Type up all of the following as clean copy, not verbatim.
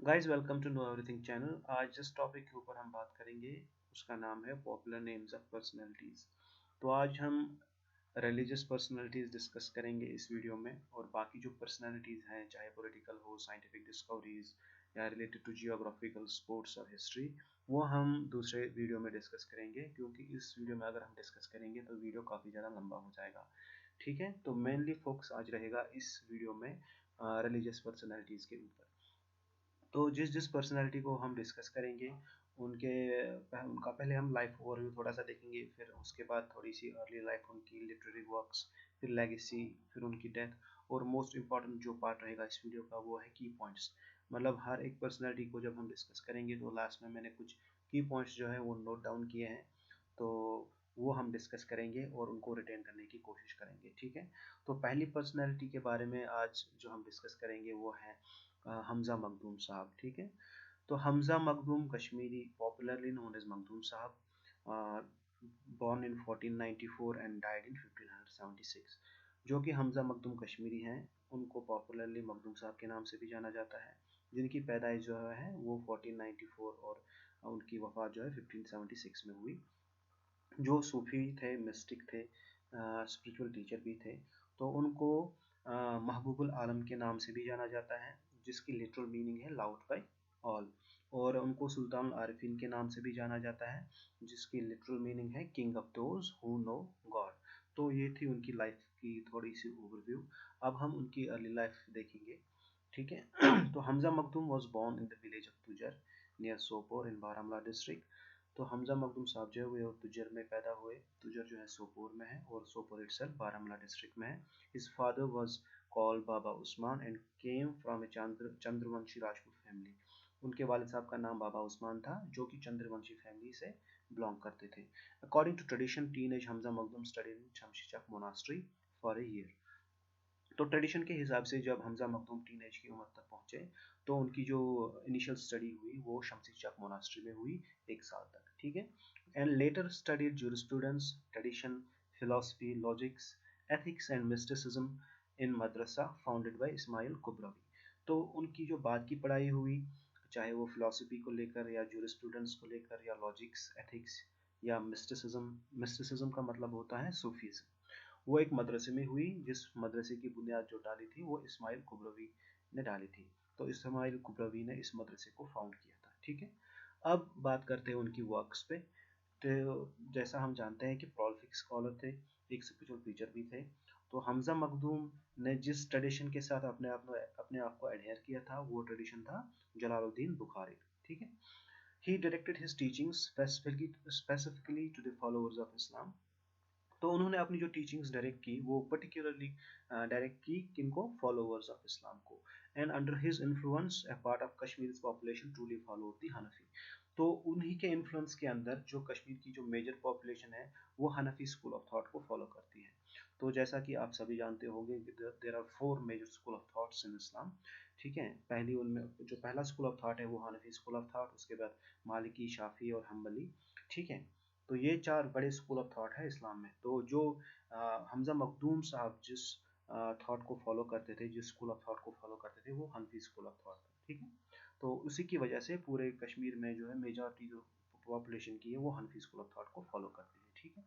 Guys welcome to know everything channel. आज जिस topic के ऊपर हम बात करेंगे उसका नाम है पॉपुलर नेम्स ऑफ पर्सनालिटीज़। तो आज हम रिलीजियस पर्सनालिटीज़ डिस्कस करेंगे इस वीडियो में, और बाकी जो पर्सनालिटीज़ हैं चाहे पॉलिटिकल हो, साइंटिफिक डिस्कवरीज या रिलेटेड टू जियोग्राफिकल, स्पोर्ट्स और हिस्ट्री, वो हम दूसरे वीडियो में डिस्कस करेंगे, क्योंकि इस वीडियो में अगर हम डिस्कस करेंगे तो वीडियो काफ़ी ज़्यादा लंबा हो जाएगा। ठीक है, तो मेनली फोकस आज रहेगा इस वीडियो में रिलीजियस पर्सनालिटीज़ के ऊपर। तो जिस जिस पर्सनालिटी को हम डिस्कस करेंगे उनका पहले हम लाइफ ओवरव्यू थोड़ा सा देखेंगे, फिर उसके बाद थोड़ी सी अर्ली लाइफ, उनकी लिटरेरी वर्क्स, फिर लेगेसी, फिर उनकी डेथ, और मोस्ट इम्पॉर्टेंट जो पार्ट रहेगा इस वीडियो का वो है की पॉइंट्स। मतलब हर एक पर्सनालिटी को जब हम डिस्कस करेंगे तो लास्ट में मैंने कुछ की पॉइंट्स जो है वो नोट डाउन किए हैं, तो वो हम डिस्कस करेंगे और उनको रिटेन करने की कोशिश करेंगे। ठीक है, तो पहली पर्सनालिटी के बारे में आज जो हम डिस्कस करेंगे वो है हमजा मखदूम साहब। ठीक है, तो Hamza Makhdoom Kashmiri, popularly known as Makhdoom Sahib, born in 1494 and died in 1576। जो कि हमजा मखदूम कश्मीरी हैं, उनको पॉपुलरली मखदूम साहब के नाम से भी जाना जाता है, जिनकी पैदाइश जो है वो 1494 और उनकी वफ़ात जो है 1576 में हुई। जो सूफी थे, मिस्टिक थे, स्पिरिचुअल टीचर भी थे, तो उनको महबूबुल आलम के नाम से भी जाना जाता है, जिसकी लिटरल मीनिंग है लाउड बाय ऑल। और उनको सुल्तान आरिफीन के नाम से भी जाना जाता है, जिसकी लिटरल मीनिंग है king of those who know God. तो ये थी उनकी लाइफ की थोड़ी सी ओवरव्यू। अब हम उनकी अर्ली लाइफ देखेंगे। ठीक है तो Hamza Makhdoom was born in the village of Tujar near Sopore in Baramulla district. तो हमजा मखदूम साहब जो है वो तुजर में पैदा हुए। तुजर जो है सोपोर में है और सोपोर इटसेल्फ बारामूला डिस्ट्रिक्ट में है। His father was called Baba Usman and came from A Chandravanshi Rajput family. उनके वालिद साहब का नाम बाबा उस्मान था, जो कि चंद्रवंशी फैमिली से बिलोंग करते थे। According to tradition, teenage Hamza Makhdoom studied in Shamshi Chak monastery for a year. तो ट्रेडिशन के हिसाब से जब हमजा मखदूम टीनेज की उम्र तक पहुंचे, तो उनकी जो इनिशियल स्टडी हुई वो शमसी चक मोनास्ट्री में हुई 1 साल तक। ठीक है, and later studied jurisprudence, tradition, philosophy, logics, ethics and mysticism in madrasa founded by Ismail Kubravi. तो उनकी जो बाद की पढ़ाई हुई, चाहे वो फिलोसफी को लेकर या जूरिस्प्रूडेंस को लेकर या लॉजिक्स, एथिक्स या मिस्टिसिज्म, मिस्टिसिज्म का मतलब होता है सूफीज्म, वो एक मदरसे में हुई, जिस मदरसे की बुनियाद जो डाली थी वो इस्माइल कुबरवी ने डाली थी। तो इस्माइल कुबरवी ने इस मदरसे को फाउंड किया था। ठीक है, अब बात करते हैं उनकी वर्क्स पे। तो जैसा हम जानते हैं कि प्रोलिफिक स्कॉलर थे, एक स्पिरिचुअल टीचर भी थे। तो हमजा मखदूम ने जिस ट्रेडिशन के साथ अपने आप को एडहेयर किया था, वो ट्रेडिशन था जलालुद्दीन बुखारी। ठीक है, he directed his teachings specifically to the followers of Islam. तो उन्होंने अपनी जो टीचिंग्स डायरेक्ट की वो पर्टिकुलरली डायरेक्ट की किनको, फॉलोअर्स ऑफ इस्लाम को। And under his influence a part of Kashmir population truly followed the Hanafi. तो उन्हीं के इन्फ्लुएंस के अंदर जो कश्मीर की जो मेजर पॉपुलेशन है वो हनफी स्कूल ऑफ थॉट को फॉलो करती है। तो जैसा कि आप सभी जानते होंगे, there are 4 major school of thoughts in Islam. ठीक है, पहली उनमें जो पहला स्कूल ऑफ थॉट है वो हनफी स्कूल ऑफ थॉट, उसके बाद मालिकी, शाफी और हम्बली। ठीक है, तो ये 4 बड़े स्कूल ऑफ थॉट है इस्लाम में। तो जो हमजा मखदूम साहब जिस थॉट को फॉलो करते थे, जिस स्कूल ऑफ थॉट को फॉलो करते थे, वो हनफी स्कूल ऑफ थॉट था। ठीक है, तो उसी की वजह से पूरे कश्मीर में जो है मेजॉरिटी जो पॉपुलेशन की है वो हनफी स्कूल ऑफ थॉट को फॉलो करती है। ठीक है,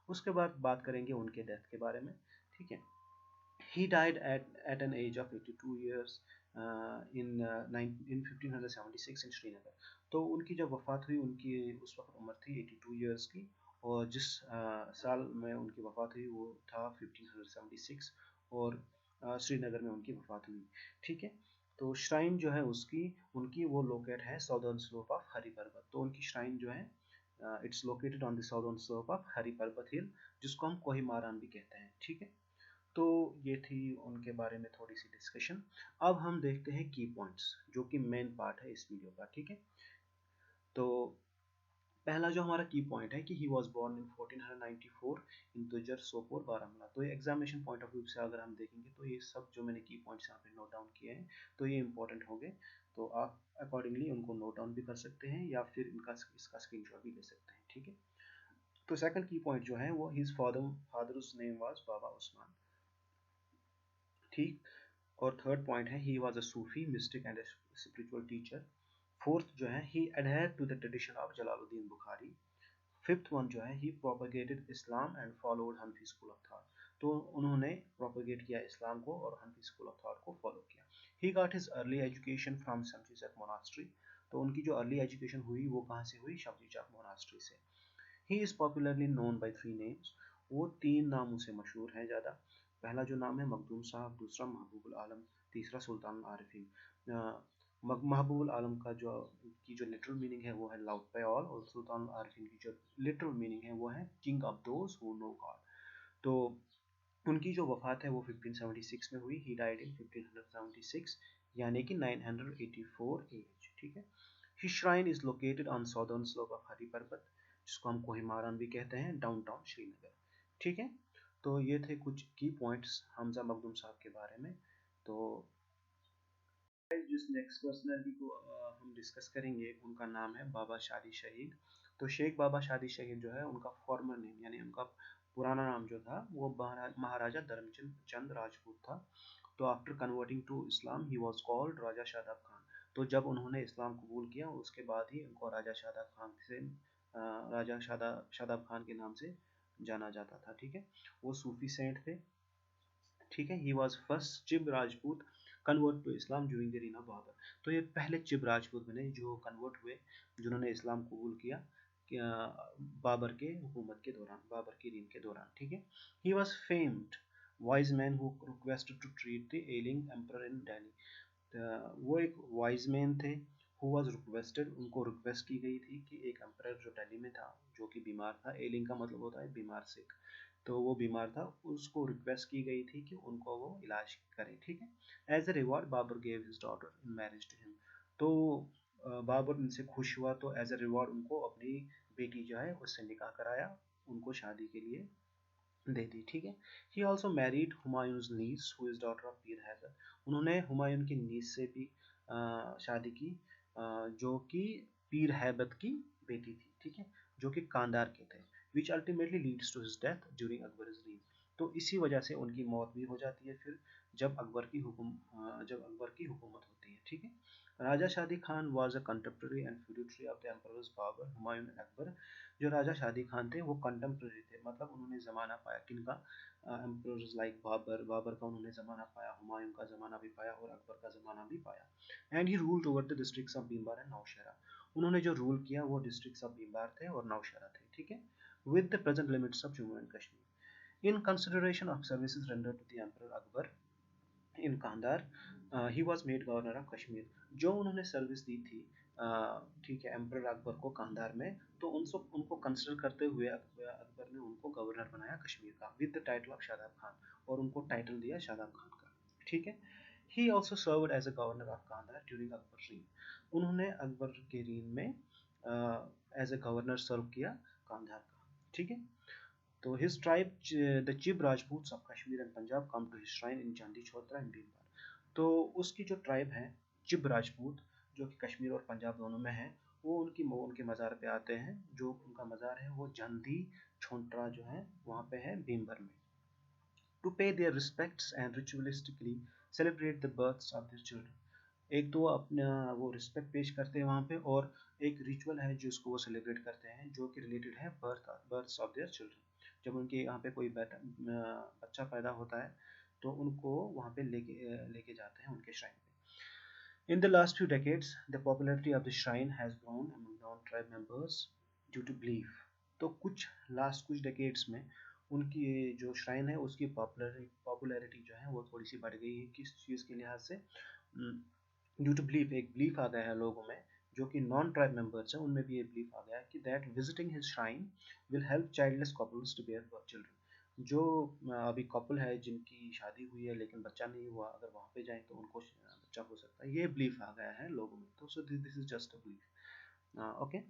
उसके बाद बात करेंगे उनके डेथ के बारे में। ठीक है, he died at an age of 82 years in 1576 in Srinagar. तो उनकी जब वफ़ात हुई, उनकी उस वक्त उम्र थी 82 ईयर्स की, और जिस साल में उनकी वफ़ात हुई वो था 1576, और श्रीनगर में उनकी वफ़ात हुई। ठीक है, तो श्राइन जो है उनकी वो लोकेट है साउदर्न स्लोप ऑफ हरी पर्वत। तो उनकी श्राइन जो है it's located on the southern slope of Hari Parbat hill, जिसको हम कोहिमारान भी कहते हैं। ठीक है, तो ये थी उनके बारे में थोड़ी सी डिस्कशन। अब हम देखते हैं की पॉइंट्स, जो कि मेन पार्ट है इस वीडियो का। ठीक है, तो पहला जो हमारा की पॉइंट है कि ही वाज बोर्न इन 1494 इन तुजर सोपोर बारामूला। तो ये एग्जामिनेशन पॉइंट ऑफ व्यू से अगर हम देखेंगे तो ये सब जो मैंने की पॉइंट्स यहाँ पे नोट डाउन किए हैं, तो ये इंपॉर्टेंट होंगे। तो आप अकॉर्डिंगली उनको नोट डाउन भी कर सकते हैं या फिर इसका स्क्रीनशॉट भी ले सकते हैं। ठीक है, तो सेकंड की पॉइंट जो है वो his father's name was Baba Usman. ठीक, और थर्ड पॉइंट है he was a Sufi mystic and spiritual teacher. Fourth जो है he adhered to the tradition of Jalaluddin Bukhari. Fifth one जो है he propagated Islam and followed Hanafi school of thought. तो उन्होंने प्रोपेगेट किया इस्लाम को और हनफी स्कूल ऑफ थॉट को फॉलो किया। He got his early education from Shamshi Chak monastery. तो उनकी जो अर्ली एजुकेशन हुई वो कहाँ से हुई? शमशी चक मोनास्ट्री से। He is popularly known by three names. वो तीन नामों से मशहूर है ज़्यादा। पहला जो नाम है मखदूम साहब, दूसरा महबूबुल आलम, तीसरा सुल्तान आरिफीन। महबूबुल आलम का जो लिटरल मीनिंग है वो है लव्ड बाय ऑल, और सुल्तान आरिफीन की जो लिटरल मीनिंग है वो है king of those who know God. तो उनकी जो वफात है वो 1576 में हुई। ही डाइड इन 1576 यानी कि 984 एज। ठीक है। His shrine is located on southern slope of हरी पर्वत, जिसको हम कोहिमारन भी कहते हैं, डाउनटाउन श्रीनगर। ठीक है। तो ये थे कुछ की पॉइंट्स हमजा मखदूम साहब के बारे में। तो जिस नेक्स्ट पर्सनैलिटी को हम डिस्कस करेंगे उनका नाम है बाबा शादी शहीद। तो शेख बाबा शादी शहीद जो है उनका फॉर्मर नेम यानी उनका पुराना नाम जो था वो महाराजा धर्मचंद राजपूत था। तो after converting to Islam he was called Raja Shadab Khan. तो जब उन्होंने इस्लाम कबूल किया उसके बाद ही उनको राजा शादाब खान से राजा शादाब खान के नाम से जाना जाता था। ठीक है। वो सूफी सेंट थे। ठीक है। He was first Chib Rajput convert to Islam during the reign of Babur. तो ये पहले चिब राजपूत बने जो कन्वर्ट हुए, जिन्होंने इस्लाम कबूल किया बाबर के हुकूमत के दौरान, बाबर की रीन के दौरान। ठीक है। He was famed wise man who requested to treat the ailing emperor in Delhi. वो एक वाइज मैन थे हु वाज रिक्वेस्टेड, उनको रिक्वेस्ट की गई थी कि एक एम्परर जो दिल्ली में था जो कि बीमार था, एलिंग का मतलब होता है बीमार, सिक, तो वो बीमार था, उसको रिक्वेस्ट की गई थी कि उनको वो इलाज करे। ठीक है। As a reward Babur gave his daughter in marriage to him. तो बाबर उनसे खुश हुआ तो एज ए रिवॉर्ड उनको अपनी बेटी जो है उससे निकाह कराया, उनको शादी के लिए दे दी। ठीक है। He also married Humayun's niece who is daughter of Pir Haider. उन्होंने हुमायूं की नीस से भी शादी की, जो कि पीर हैबत की बेटी थी। ठीक है। जो कि कांदार के थे। Which ultimately leads to his death during Akbar's reign। तो इसी वजह से उनकी मौत भी हो जाती है फिर जब अकबर की हुकूमत होती है। ठीक है। Raja Shadi Khan was a contemporary and feudatory of the emperors Babur, Humayun and Akbar. जो राजा शादी खान थे वो कंटेम्प्रेरी थे, मतलब उन्होंने ज़माना पाया किनका? एम्परर्स लाइक बाबर का उन्होंने ज़माना पाया, हुमायूं का ज़माना भी पाया और अकबर का ज़माना भी पाया। And he ruled over the districts of Bhimber and Naushahra. उन्होंने जो रूल किया वो डिस्ट्रिक्ट्स ऑफ भीमबार थे और नौशहरा थे। ठीक है। With the present limits of Jammu and Kashmir. In consideration of services rendered to the Emperor Akbar in Kandahar, he was made governor of Kashmir। जो उन्होंने सर्विस दी थी ठीक है एम्पर अकबर को कांधार में, तो उनको कंसिडर करते हुए अकबर ने उनको गवर्नर बनाया कश्मीर का with the title of Shadab Khan, और उनको टाइटल दिया शादाब खान का। ठीक है। He also served as a governor of Kandahar during Akbar reign. उन्होंने अकबर के रीन में एज अ गवर्नर सर्व किया कांधार का। ठीक है। तो his tribe, the Chib Rajputs of Kashmir and Punjab, come to his shrine in Chandi Chhota and Bhimbar। तो उसकी जो ट्राइब है चिब राजपूत, जो कि कश्मीर और पंजाब दोनों में है, वो उनके मज़ार पे आते हैं। जो उनका मज़ार है वो झंडी छोंटरा जो है वहाँ पे है भीमबर में। To pay their respects and ritualistically celebrate the births of their children. एक तो अपना वो रिस्पेक्ट पेश करते हैं वहाँ पे, और एक रिचुअल है जिसको वो सेलिब्रेट करते हैं जो कि रिलेटेड है बर्थ्स ऑफ देयर चिल्ड्रन। जब उनके यहाँ पे कोई बच्चा पैदा होता है तो उनको वहाँ पे लेके जाते हैं उनके श्राइन पे। In the last few decades, the popularity of the shrine has grown among non-tribe members due to belief। तो कुछ डेकेड्स में उनकी जो श्राइन है उसकी पॉपुलैरिटी जो है वो थोड़ी सी बढ़ गई है। किस चीज़ के लिहाज से? ड्यू टू बिलीफ, एक बिलीफ आ गया है लोगों में, जो कि नॉन ट्राइब मेंबर्स हैं उनमें भी ये बिलीफ आ गया है कि that visiting his shrine will help childless couples to bear children. जो अभी कपल है जिनकी शादी हुई है लेकिन बच्चा नहीं हुआ, अगर वहाँ पे जाएं तो उनको बच्चा हो सकता है। ये बिलीफ आ गया है लोगों में। तो so this is just a belief. Okay.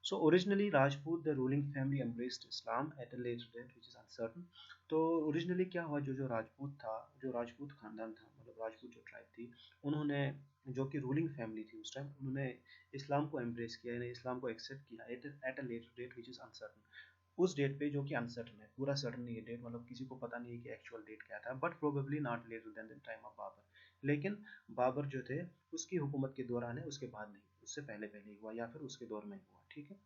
So originally Rajput, the ruling family, embraced Islam at a later date, which is uncertain। तो ओरिजिनली क्या हुआ, जो राजपूत था, जो राजपूत खानदान था, मतलब राजपूत जो ट्राइब थी, उन्होंने, जो कि रूलिंग फैमिली थी उस टाइम, उन्होंने इस्लाम को एम्ब्रेस किया, यानी इस्लाम को एक्सेप्ट किया at a later date which is uncertain. उस डेट पे जो कि अनसर्टन है, पूरा सर्टन नहीं है डेट, मतलब किसी को पता नहीं है कि एक्चुअल डेट क्या था, but probably not later than the time of Babur. लेकिन बाबर जो थे उसकी हुकूमत के दौरान है, उसके बाद नहीं, उससे पहले पहले हुआ या फिर उसके दौर में हुआ, ठीक है।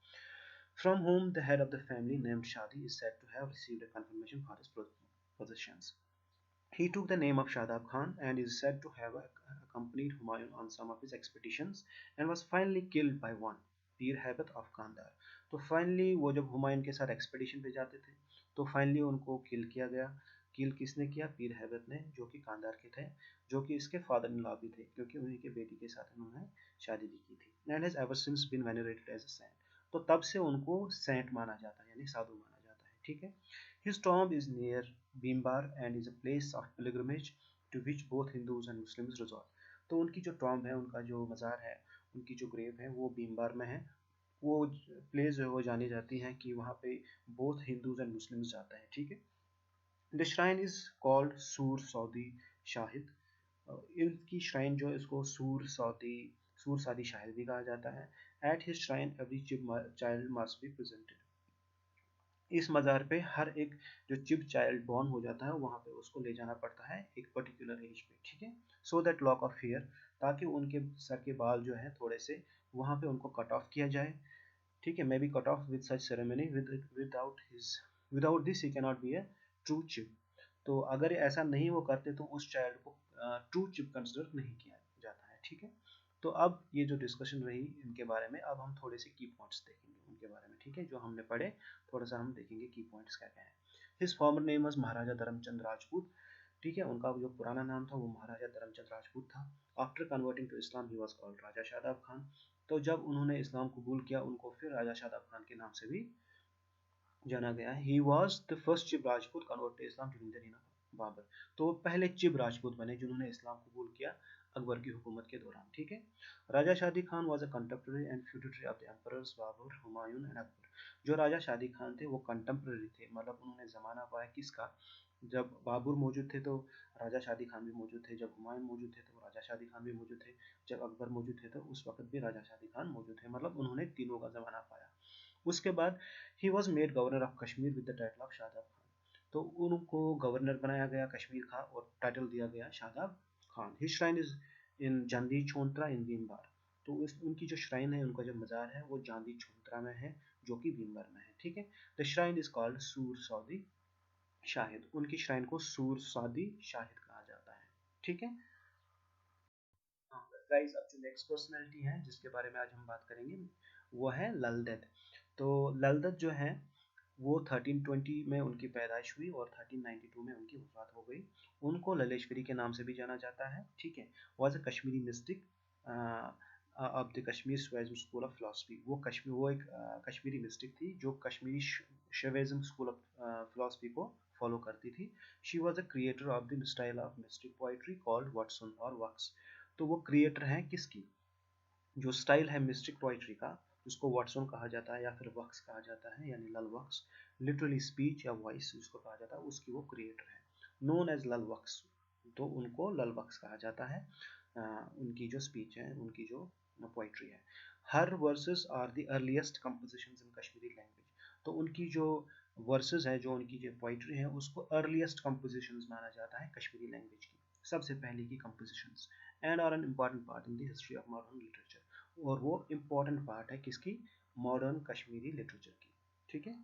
From whom the head of the family named Shadi is said to have received a confirmation for his possessions. He took the name of Shadab Khan and is said to have accompanied Humayun on some of his expeditions and was finally killed by one, Pir Haibat of Kandahar. तो finally वो जब हुमायूं के साथ expedition पे जाते थे तो finally उनको किल किया गया। किल किसने किया? पीर हैबत ने, जो कि कांधार के थे, जो कि इसके फादर इन लॉ भी थे, क्योंकि उन्हीं के बेटी के साथ उन्होंने शादी भी की थी। And has ever since been venerated as a saint, तो तब से उनको सेंट माना जाता है, यानी साधु माना जाता है, ठीक है। His tomb is near Bhimbar and is a place of pilgrimage to which both Hindus and Muslims resort. तो उनकी जो टॉम्ब है, उनका जो मज़ार है, उनकी जो ग्रेव है वो भीमबार में है। वो प्लेस जो है वो जानी जाती है कि वहाँ पे बोथ हिंदूज एंड मुस्लिम्स जाते हैं, ठीक है। द श्राइन इज कॉल्ड सूर सऊदी शाहिद। इनकी श्राइन जो है इसको सूर सादी शाहिद भी कहा जाता है। At his shrine every child must be presented. इस मज़ार पे हर एक जो चिप चाइल्ड बॉर्न हो जाता है वहाँ पे उसको ले जाना पड़ता है एक पर्टिकुलर एज पे, ठीक है। So that lock of hair, ताकि उनके सर के बाल जो है थोड़े से वहाँ पे उनको कट ऑफ किया जाए, ठीक है। May be cut off with such ceremony without this he can not be a true chip. तो अगर ऐसा नहीं वो करते तो उस चाइल्ड को ट्रू चिप कंसिडर नहीं किया जाता है, ठीक है। तो अब ये जो डिस्कशन रही इनके बारे में, अब हम थोड़े से की पॉइंट्स देखेंगे उनके बारे में, ठीक है, जो हमने पढ़े थोड़ा सा हम देखेंगे की पॉइंट्स क्या क्या है। हिज फॉर्मर नेम वाज महाराजा धर्मचंद राजपूत, ठीक है। उनका जो पुराना नाम था वो महाराजा धर्मचंद राजपूत था। After converting to Islam he was called Raja Shadab Khan. तो जब उन्होंने इस्लाम कबूल किया उनको फिर राजा शादाब खान के नाम से भी जाना गया है। He was the first Chib Rajput convert to Islam during the reign of Babur. तो पहले चिब राजपूत बने जिन्होंने इस्लाम कबूल किया अकबर की हुकूमत के दौरान, ठीक है। Raja Shadi Khan was a contemporary and feudatory of the emperors Babur, Humayun and Akbar. जो राजा शादी खान थे वो कंटेम्प्रेरी थे, मतलब उन्होंने ज़माना पाया किसका? जब बाबर मौजूद थे तो राजा शादी खान भी मौजूद थे, जब हुमायूं मौजूद थे तो राजा शादी खान भी मौजूद थे, जब अकबर मौजूद थे तो उस वक्त भी राजा शादी खान मौजूद थे, मतलब उन्होंने तीनों का ज़माना पाया। उसके बाद he was made governor of Kashmir with the title of Shadab Khan. तो उनको गवर्नर बनाया गया कश्मीर का और टाइटल दिया गया Shadab Khan. His shrine is इन जांदी छोंतरा इन भीमबार। तो उनकी जो श्राइन है, उनका जो मज़ार है वो जांदी छोंतरा में है, जो कि भीमबार में है, ठीक है। द श्राइन इज कॉल्ड सूर सऊदी शाहिद। उनकी श्राइन को सूर सऊदी शाहिद कहा जाता है, ठीक है। गाइस, अब जो नेक्स्ट पर्सनैलिटी है जिसके बारे में आज हम बात करेंगे वो है लल देद। तो लल देद जो है वो 1320 में उनकी पैदाइश हुई और 1392 में उनकी वफात हो गई। उनको ललेश्वरी के नाम से भी जाना जाता है, ठीक है। Was a Kashmiri mystic of the Kashmir Shaivism school of philosophy. वो एक कश्मीरी मिस्टिक थी जो Kashmiri Shaivism school of philosophy को फॉलो करती थी। She was a creator of the style of mystic poetry called Vatsun और वक्स। तो वो क्रिएटर हैं किसकी? जो स्टाइल है मिस्टिक पोइट्री का, उसको वाटसन कहा जाता है या फिर वक्स कहा जाता है, यानी लल वक्स, लिटरली स्पीच या वॉइस जिसको कहा जाता है, उसकी वो क्रिएटर है, नोन एज लल वक्स। तो उनको लल वक्स कहा जाता है। उनकी जो स्पीच है, उनकी जो पोइट्री है। Her verses are the earliest compositions in Kashmiri language. तो उनकी जो वर्सेस है, जो उनकी जो पोइट्री है, उसको अर्लीस्ट कंपोजिशंस माना जाता है कश्मीरी लैंग्वेज की, सबसे पहले की compositions, and are an important part in the history of modern literature. और वो इम्पॉर्टेंट पार्ट है किसकी? मॉडर्न कश्मीरी लिटरेचर की, ठीक है,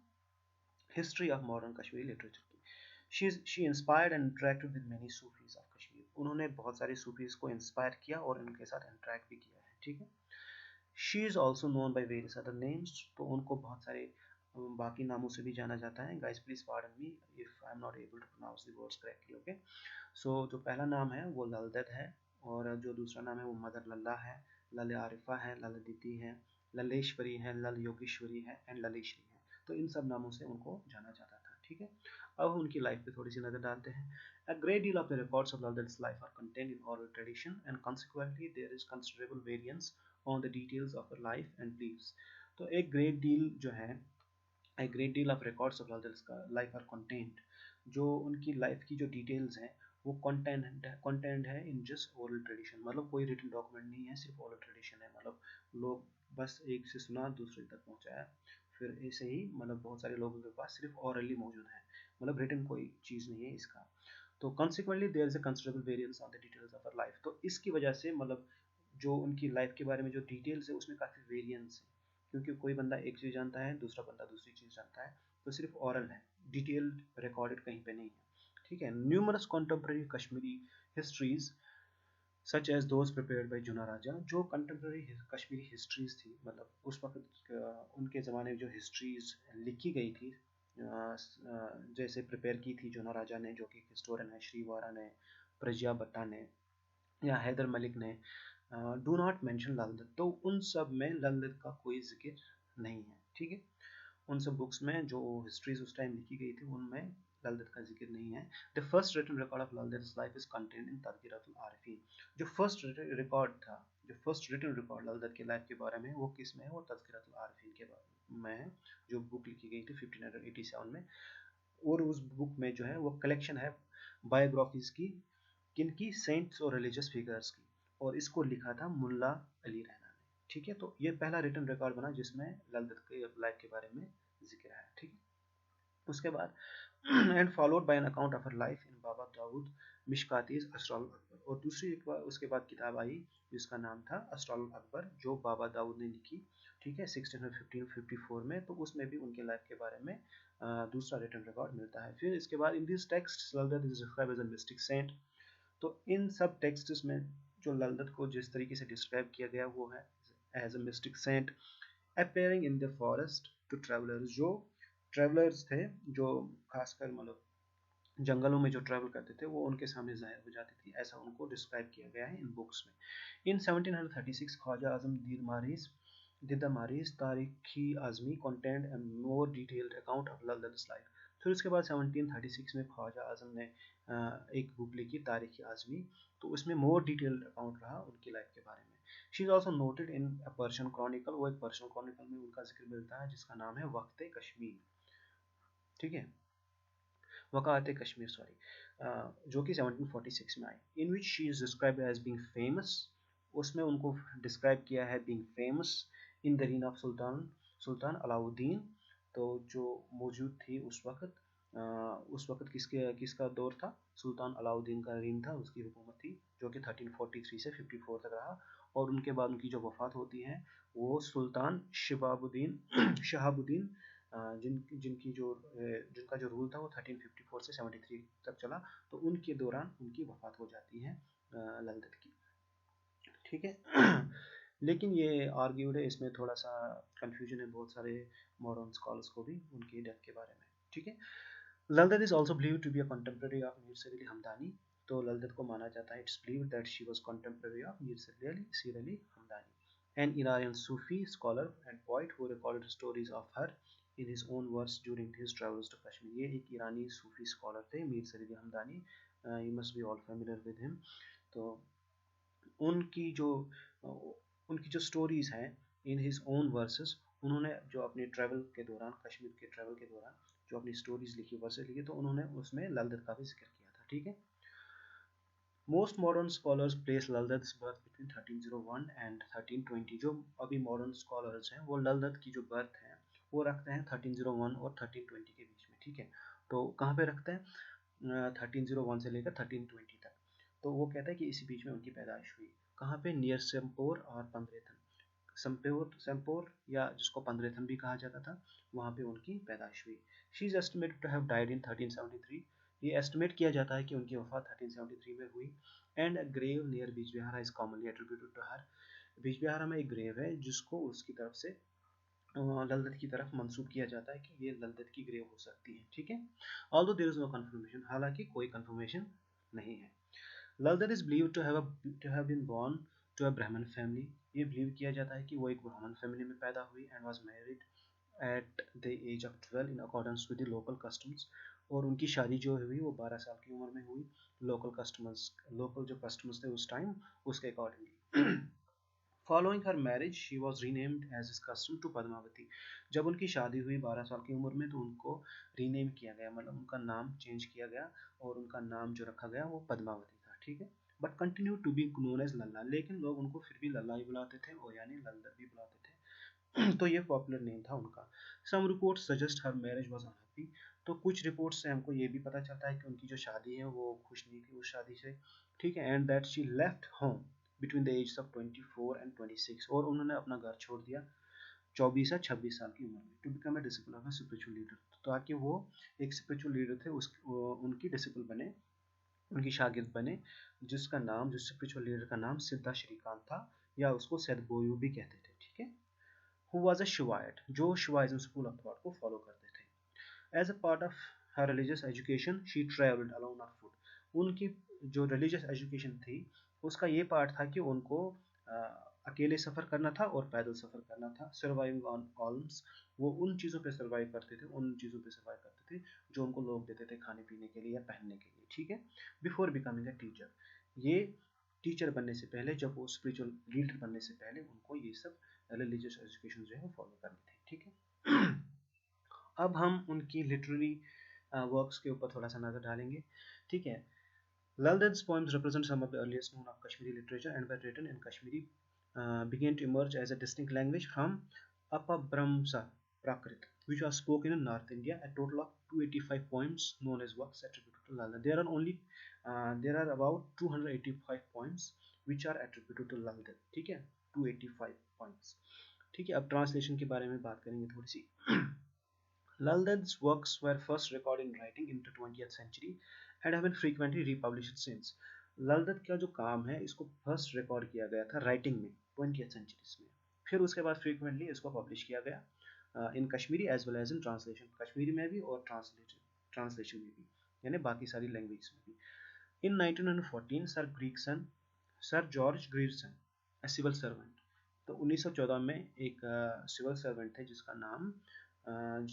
history of modern Kashmiri literature की। She inspired and interacted with many Sufis of Kashmir. उन्होंने बहुत सारे सूफीज को इंस्पायर किया और उनके साथ इंटरेक्ट भी किया है, ठीक है। She is also known by various other names. तो उनको बहुत सारे बाकी नामों से भी जाना जाता है। Guys please pardon me if I am not able to pronounce the words correctly, okay. So जो पहला नाम है वो ललदत है, और जो दूसरा नाम है वो मदर लल्ला है, लल आरिफा है, लल दीदी है, ललेश्वरी है, लल योगेश्वरी है एंड ललेश्वरी है। तो इन सब नामों से उनको जाना जाता था, ठीक है। अब हम उनकी लाइफ पे थोड़ी सी नज़र डालते हैं। A great deal of the records of Laldat's life are contained in oral tradition, and consequently there is considerable variance on the details of her life and beliefs. तो एक ग्रेट डील जो है, a great deal of records of Laldat's life are contained, जो उनकी life की जो details हैं वो कंटेंट है इन जस्ट ओरल ट्रेडिशन। मतलब कोई रिटन डॉक्यूमेंट नहीं है, सिर्फ ओरल ट्रेडिशन है। मतलब लोग बस एक से सुना दूसरे तक पहुंचाया, फिर ऐसे ही मतलब बहुत सारे लोगों के पास सिर्फ ओरली मौजूद है, मतलब रिटन कोई चीज़ नहीं है इसका। तो consequently there is a considerable variance on the details of her life. तो इसकी वजह से मतलब जो उनकी लाइफ के बारे में जो डिटेल्स है उसमें काफ़ी वेरिएंस है, क्योंकि कोई बंदा एक चीज़ जानता है, दूसरा बंदा दूसरी चीज़ जानता है, तो सिर्फ ओरल है, डिटेल्ड रिकॉर्डेड कहीं पे नहीं है। ठीक है। Numerous contemporary Kashmiri histories such as those prepared by Jonaraja, जो कंटेम्प्रेरी कश्मीरी हिस्ट्रीज थी, मतलब उस वक्त उनके ज़माने में जो हिस्ट्रीज लिखी गई थी, जैसे प्रिपेयर की थी जुना राजा ने, जो कि हिस्टोरियन है, श्री वारा ने, प्रज्ञा बट्टा ने या हैदर मलिक ने, डू नॉट मेंशन लाल दत्त। तो उन सब में लाल दत्त का कोई जिक्र नहीं है। ठीक है। उन सब बुक्स में जो हिस्ट्रीज उस टाइम लिखी गई थी उनमें लाल दत्त का जिक्र नहीं है। The first written record of Lal Ded life is contained in Tazkiratul Arifin. जो फर्स्ट रिकॉर्ड था, जो first written record Lal Ded की लाइफ के बारे में, वो किस में है? वो तज़किरतुल आरिफीन के बारे में है, जो बुक लिखी गई थी 1587 में। और उस बुक में जो है वो कलेक्शन है बायोग्राफीज की, किनकी? सेंट्स और रिलीजियस फिगर्स की, और इसको लिखा था मुल्ला अली रैना ने। ठीक है। तो ये पहला रिटन रिकॉर्ड बना जिसमें लाल दत्त के लाइफ के बारे में जिक्र है। ठीक है। उसके बाद and followed by an account of her life in Baba Dawood Mishkati's Asrarul Akbar. और दूसरी एक बार उसके बाद किताब आई जिसका नाम था अस्रारुल अकबर, जो बाबा दाऊद ने लिखी। ठीक है। 1654 में। तो उसमें भी उनके लाइफ के बारे में दूसरा रिटन रिकॉर्ड मिलता है। फिर इसके बाद in this text Lal Ded is described as a mystic saint. तो इन सब टेक्स्ट्स में जो लाल दत्त को जिस तरीके से डिस्क्राइब किया गया वो है as a mystic saint appearing in the forest to travellers. जो ट्रैवलर्स थे, जो खासकर मतलब जंगलों में जो ट्रैवल करते थे, वो उनके सामने जाहिर हो जाती थी, ऐसा उनको डिस्क्राइब किया गया है इन बुक्स में। इन 1736 Khwaja Azam Didamari's Tarikhi Azami content a more detailed account of Lal Ded life. फिर उसके बाद 1736 में ख्वाजा आजम ने एक बुक लिखी तारीखी आजमी, तो उसमें मोर डिटेल्ड अकाउंट रहा उनकी लाइफ के बारे में। She is also noted in Persian Chronicle. वो एक पर्शियन क्रॉनिकल में उनका जिक्र मिलता है जिसका नाम है वक्त कश्मीर। ठीक है। वक़ात कश्मीर, सॉरी, जो कि 1746 में आई। In which she is describe as being famous. उसमें उनको डिस्क्राइब किया है being famous in the reign of Sultan Alauddin. तो जो मौजूद थी उस वक्त किसका दौर था? सुल्तान अलाउद्दीन का रीन था, उसकी हुकूमत थी, जो कि 1343 से 54 तक रहा। और उनके बाद उनकी जो वफात होती है वो सुल्तान शहाबुद्दीन जिनका जो रूल था वो 1354 से 73 तक चला। तो उनके दौरान उनकी वफात हो जाती है लाल दत्त की। ठीक है। लेकिन ये आर्ग्यूड है, इसमें थोड़ा सा कंफ्यूजन है बहुत सारे मॉडर्न स्कॉलर्स को भी उनकी डेथ के बारे में। ठीक है। Lal Ded is also believed to be a contemporary of Mir Syed Ali Hamdani. तो लाल दत्त को माना जाता है, it's believed that she was contemporary of Mir Syed Ali Hamdani, an Iranian Sufi scholar and poet who recorded stories of her in his own words during his travels to Kashmir। ये एक ईरानी सूफी scholar थे Mir Syed Ali Hamdani, you must be all familiar with him। तो उनकी जो stories हैं in his own versus, उन्होंने जो अपने ट्रैवल के दौरान, कश्मीर के ट्रैवल के दौरान जो अपनी स्टोरीज लिखी, वर्सेस लिखी, तो उन्होंने उसमें लाल दत्त का भी जिक्र किया था। ठीक है। Most modern scholars place Lal Ded birth between 1301 and 1320। जो अभी मॉडर्न स्कॉलर्स हैं वो लाल दत्त की जो बर्थ है वो रखते हैं 1301 और 1320 के बीच में। ठीक है। तो कहाँ पे रखते हैं? 1301 से लेकर 1320 तक। तो वो कहता है कि इसी बीच में उनकी पैदाइश हुई। कहाँ पे? नियर सेम्पोर और पंद्रेथन। सेम्पोर या जिसको पंद्रेथन भी कहा जाता था, वहाँ पे उनकी पैदाइश हुई। She is estimated to have died in 1373। ये एस्टिमेट किया जाता है कि उनकी वफात 1373 में हुई। And a grave near Bijbehara is commonly attributed to her. Bijbehara में एक ग्रेव है जिसको उसकी तरफ से लाल दत्त की तरफ मंसूब किया जाता है कि ये लाल दत्त की ग्रेव हो सकती है। ठीक है। Although there is no confirmation, हालांकि कोई कंफर्मेशन नहीं है। Lal Ded is believed to have been born to a Brahmin family. ये बिलीव किया जाता है कि वो एक ब्राह्मण फैमिली में पैदा हुई and was married at the age of 12 in accordance with the local customs. और उनकी शादी जो हुई वो 12 साल की उम्र में हुई, लोकल जो कस्टम्स थे उस टाइम उसके accordingly. Following her marriage she was renamed as is custom to Padmavati. जब उनकी शादी हुई 12 साल की उम्र में तो उनको रीनेम किया गया, मतलब उनका नाम चेंज किया गया और उनका नाम जो रखा गया वो पद्मावती था। ठीक है। But continue to be known as Lalla, लेकिन लोग उनको फिर भी लल्ला ही बुलाते थे और यानी लल्ला भी बुलाते थे। तो ये पॉपुलर नेम था उनका। Some report suggest her marriage was unhappy. तो कुछ रिपोर्ट से हमको ये भी पता चलता है कि उनकी जो शादी है वो खुश नहीं थी उस शादी से, ठीक है, and that she left home between the age of 24 and 26, और उन्होंने अपना घर छोड़ दिया 24 या 26 साल की उम्र में, to become a disciple of a spiritual leader, ताकि वो एक स्पिरिचुअल लीडर थे, उनकी डिसिपल बने, उनकी शागिर्द बने, जिसका नाम, जिस स्पिरिचुअल लीडर का नाम सिद्धा श्रीकांत था, या उसको सदबोयो भी कहते थे, ठीक है, हु वाज अ शिवायट, जो शिवाइज्म स्कूल ऑफ थॉट को फॉलो करते थे। As a part of her religious education she travelled alone on foot, उनकी जो रिलीजियस एजुकेशन थी उसका ये पार्ट था कि उनको अकेले सफ़र करना था और पैदल सफ़र करना था। सर्वाइविंग ऑन ऑल्म्स, वो उन चीज़ों पे सर्वाइव करते थे, उन चीज़ों पे सर्वाइव करते थे जो उनको लोग देते थे खाने पीने के लिए या पहनने के लिए, ठीक है। बिफोर बिकमिंग अ टीचर, ये टीचर बनने से पहले, जब वो स्पिरिचुअल लीडर बनने से पहले उनको ये सब रिलीजियस एजुकेशन जो है वो फॉलो करनी थी, ठीक है। अब हम उनकी लिटरेरी वर्क्स के ऊपर थोड़ा सा नज़र डालेंगे, ठीक है। Lal Ded's poems represent some of the earliest known of Kashmiri literature and were written in Kashmiri, began to emerge as a distinct language from Apabhramsa Prakrit, which was spoken in North India. A total of 285 poems known as works attributed to Lal Ded. There are about 285 poems which are attributed to Lal Ded. ठीक है, 285 poems. ठीक है, अब translation के बारे में बात करेंगे थोड़ी सी। Lal Ded's works were first recorded in writing in the 20th century and have been frequently republished since. Lal Ded का जो काम है इसको फर्स्ट रिकॉर्ड किया गया था राइटिंग में 20th century में, फिर उसके बाद फ्रीक्वेंटली इसको पब्लिश किया गया in Kashmiri as well as in translation, Kashmiri में भी और ट्रांसलेशन में भी, यानी बाकी सारी लैंग्वेज में भी। In 1914 sir George Grierson, a civil servant, तो 1914 में एक सिविल सर्वेंट थे जिसका नाम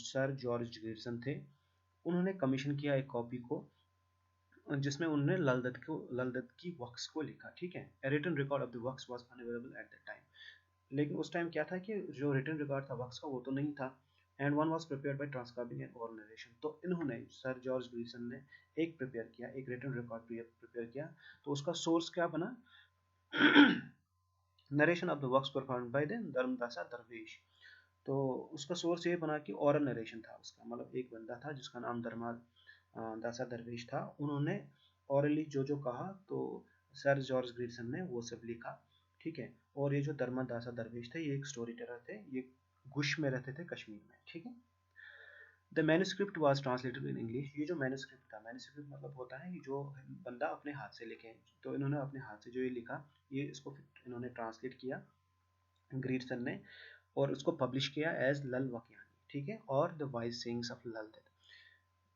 सर जॉर्ज ग्रीरसन थे, उन्होंने कमीशन किया एक कॉपी को जिसमें उन्होंने लाल दत्त की वर्क्स को लिखा, ठीक है। A written record of the works was unavailable at that time, लेकिन उस टाइम क्या था कि जो रिटन रिकॉर्ड था वर्क्स का वो तो नहीं था, and one was prepared by transcribing and oral narration, तो इन्होंने सर जॉर्ज ग्रीरसन ने एक प्रिपेयर किया, एक रिटन रिकॉर्ड प्रिपेयर किया, तो उसका सोर्स क्या बना narration of the works performed by the Dharmadasa Darvesh, तो उसका सोर्स ये बना कि ओरल नरेशन था उसका, मतलब एक बंदा था जिसका नाम दासा दरवेश था, उन्होंने ओरली जो जो कहा तो सर जॉर्ज ग्रीरसन ने वो सब लिखा, ठीक है। और ये जो दासा दरवेश थे ये एक स्टोरी टेलर थे, ये गुश में रहते थे कश्मीर में, ठीक है। The manuscript was translated in English, ये जो मैन्युस्क्रिप्ट था, मैन्युस्क्रिप्ट मतलब होता है कि जो बंदा अपने हाथ से लिखे, तो इन्होंने अपने हाथ से जो ये लिखा ये इसको फिर इन्होंने ट्रांसलेट किया ग्रीरसन ने, और उसको पब्लिश किया एज लल वकियानी, ठीक है, और द वाइज सेइंग्स ऑफ लल देद,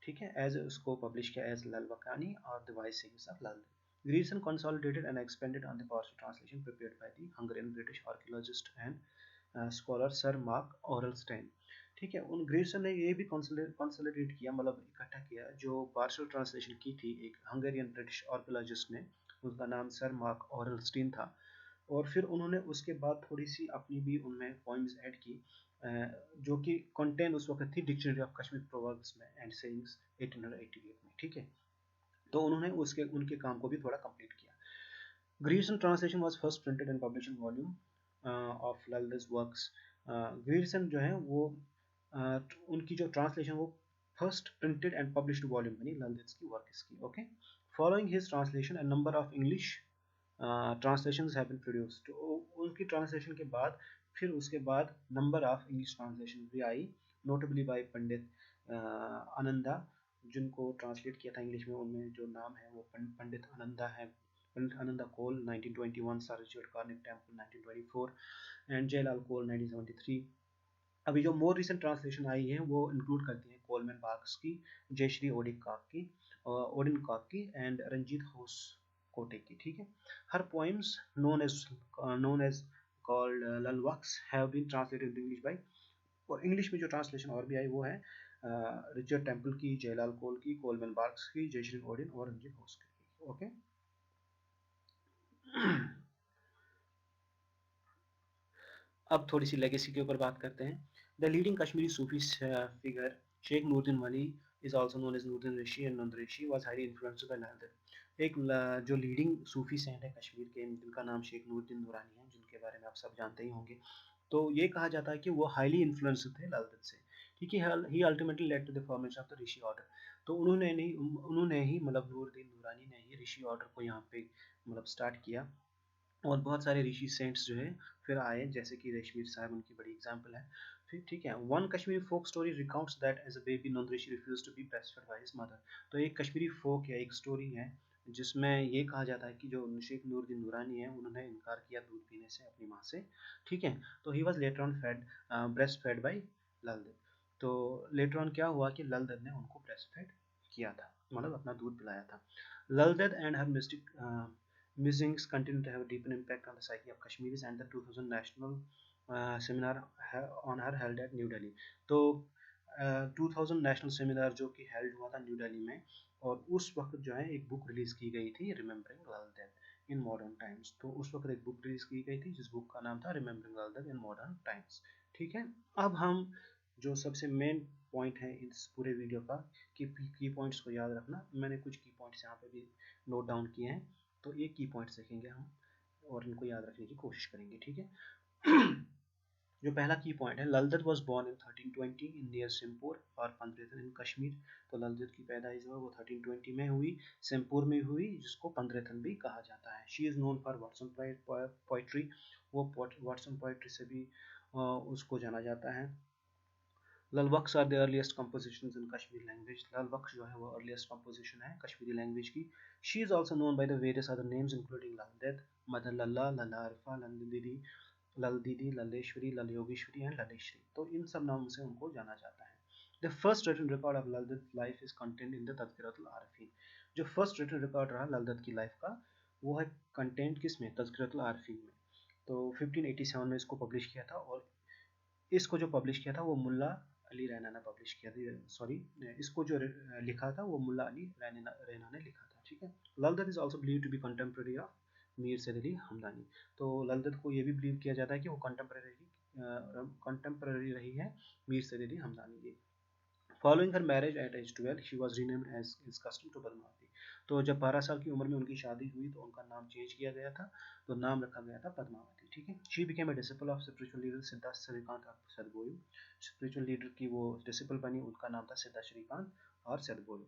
ठीक है, एज उसको पब्लिश किया एज लल वकानी और द वाइज सेइंग्स ऑफ लल देद। ग्रीरसन consolidated and expanded on the partial translation prepared by the Hungarian British archaeologist and scholar Sir Mark Orelstein, ठीक है। उन ग्रीरसन ने ये भी कंसोलिडेट किया, मतलब इकट्ठा किया, जो पार्शियल ट्रांसलेशन की थी एक हंगेरियन ब्रिटिश आर्कियोलॉजिस्ट ने, उसका नाम सर मार्क ऑरलस्टीन था, और फिर उन्होंने उसके बाद थोड़ी सी अपनी भी उनमें पॉइंट्स ऐड की जो कि कंटेन उस वक्त थी डिक्शनरी ऑफ कश्मीर प्रोवर्ब्स में एंड सेइंग्स 1888 में, ठीक है। तो उन्होंने उनके काम को भी थोड़ा कंप्लीट किया। Grierson translation was first printed and published in volume of Lal Ded's works. ग्रीरसन जो है वो उनकी जो ट्रांसलेशन वो first printed and published volume बनी लल देड्स की वर्क्स की, okay. Following his translation a number of English translations have been produced, तो उनकी ट्रांसलेशन के बाद फिर उसके बाद नंबर ऑफ इंग्लिश ट्रांसलेशन भी आई, नोटेबली बाय पंडित आनंदा, जिनको ट्रांसलेट किया था इंग्लिश में, उनमें जो नाम है वो पंडित आनंदा है, पंडित आनंदा कोल 1921, सर रिचर्ड कार्निक टेम्पल 1924 एंड जयलाल कोल 1973। अभी जो मोर रिसेंट ट्रांसलेशन आई है वो इंक्लूड करती है कोलमैन बार्क्स की, जयश्री ओडिन काक की एंड रंजीत होस कोटे की, ठीक है। Her poems known as called Lalvakhs have been translated into English by, और इंग्लिश में जो ट्रांसलेशन और भी आई वो है रिचर्ड टेम्पल की, जयलाल कोल की, कोलमैन बार्क्स की, जयश्री ओडिन और रंजीत होस की, ओके। अब थोड़ी सी लेगेसी के ऊपर बात करते हैं। The leading Kashmiri Sufi figure Sheikh Nooruddin Wali is also known as Nooruddin Rishi and Nund Rishi was highly influenced by Lal Ded. एक जो लीडिंग सूफी सेंट है कश्मीर के, जिनका नाम शेख नूरुद्दीन नूरानी है, जिनके बारे में आप सब जानते ही होंगे, तो ये कहा जाता है कि वो हाईली इन्फ्लुएंस्ड थे लल देद से, ठीक है। He ultimately led to the formation of the Rishi order. तो उन्होंने ही मतलब नूरुद्दीन नूरानी ने ही ऋषि ऑर्डर को यहाँ पे मतलब स्टार्ट किया। और बहुत सारे ऋषि सेंट्स जो है फिर आए, जैसे कि रेशमीर साहब उनकी बड़ी एग्जाम्पल है। फिर ठीक है, one Kashmiri folk story recounts that as a baby Nund Rishi refused to be breastfed by his mother. तो एक कश्मीरी फोक या एक स्टोरी है जिसमें ये कहा जाता है कि जो शेख नूरुद्दीन नूरानी है उन्होंने इनकार किया दूध पीने से अपनी माँ से। ठीक है, तो he was later on fed breast fed by Lal Dev. तो लेटर ऑन क्या हुआ कि लाल देव ने उनको ब्रेस्ट फेड किया था, मतलब अपना दूध पिलाया था। Lal Ded and her mystic musings continue to have a deeper impact on the psyche of Kashmiris, and the 2000 national seminar on her held at New Delhi. तो 2000 नेशनल सेमिनार जो कि हेल्ड हुआ था न्यू दिल्ली में, और उस वक्त जो है एक बुक रिलीज की गई थी remembering Lal Ded in modern times. तो उस वक्त एक बुक रिलीज की गई थी जिस बुक का नाम था remembering Lal Ded in modern times. ठीक है, अब हम जो सबसे मेन पॉइंट है इस पूरे वीडियो का, की पॉइंट्स को याद रखना। मैंने कुछ की पॉइंट्स यहाँ पे भी नोट डाउन किए हैं, तो ये की पॉइंट्स देखेंगे हम और इनको याद रखने की कोशिश करेंगे। ठीक है। जो पहला की पॉइंट है, Lal Ded was born in 1320 in near Simpur और पंद्रेतन इन कश्मीर। तो लल देद की पैदाइश जो है वो 1320 में हुई, सिमपुर में हुई, जिसको पंद्रेतन भी कहा जाता है। She is known for Vatsun poetry, वो वाटसन पोइट्री से भी उसको जाना जाता है। Lal Bakhsh are the earliest compositions in Kashmiri language. Lal Bakhsh जो है वो अर्लीस्ट कंपोजिशन है कश्मीरी लैंग्वेज की। She is also known by the various other names including Lal Ded, Madan लल्ला, लल्ला अरफा, लल दीदी, लल्लेश्वरी, लल योगेश्वरी एंड ललेश्वरी। तो इन सब नामों से उनको जाना जाता है। The first written record of Lal Ded life is content in the Tazkiratul Arifin. जो फर्स्ट रिटन रिकॉर्ड रहा लल दत्त की लाइफ का, वो है कंटेंट किस में, तज़किरतुल आरिफीन में। तो 1587 में इसको पब्लिश किया था, और इसको जो पब्लिश किया था वो मुल्ला अली रैना ने पब्लिश किया था। सॉरी, इसको जो लिखा था वो मुल्ला अली रैना ने लिखा था। ठीक है। Lal Ded is also believe to be contemporary of Mir Syed Ali Hamdani. तो लल दत्त को ये भी बिलीव किया जाता है कि वो कंटेम्प्रेरी रही है मीर सैयद अली हमदानी की। Following her marriage at age 12, she was renamed as is custom to Padmavati. तो जब 12 साल की उम्र में उनकी शादी हुई तो उनका नाम चेंज किया गया था, तो नाम रखा गया था पद्मावती। ठीक है। She became a disciple of spiritual leader Siddharth Shrikant और सदगुरु। स्पिरिचुअल लीडर की वो डिसिपल बनी, उनका नाम था सिद्धार्थ श्रीकांत और सदगुरु।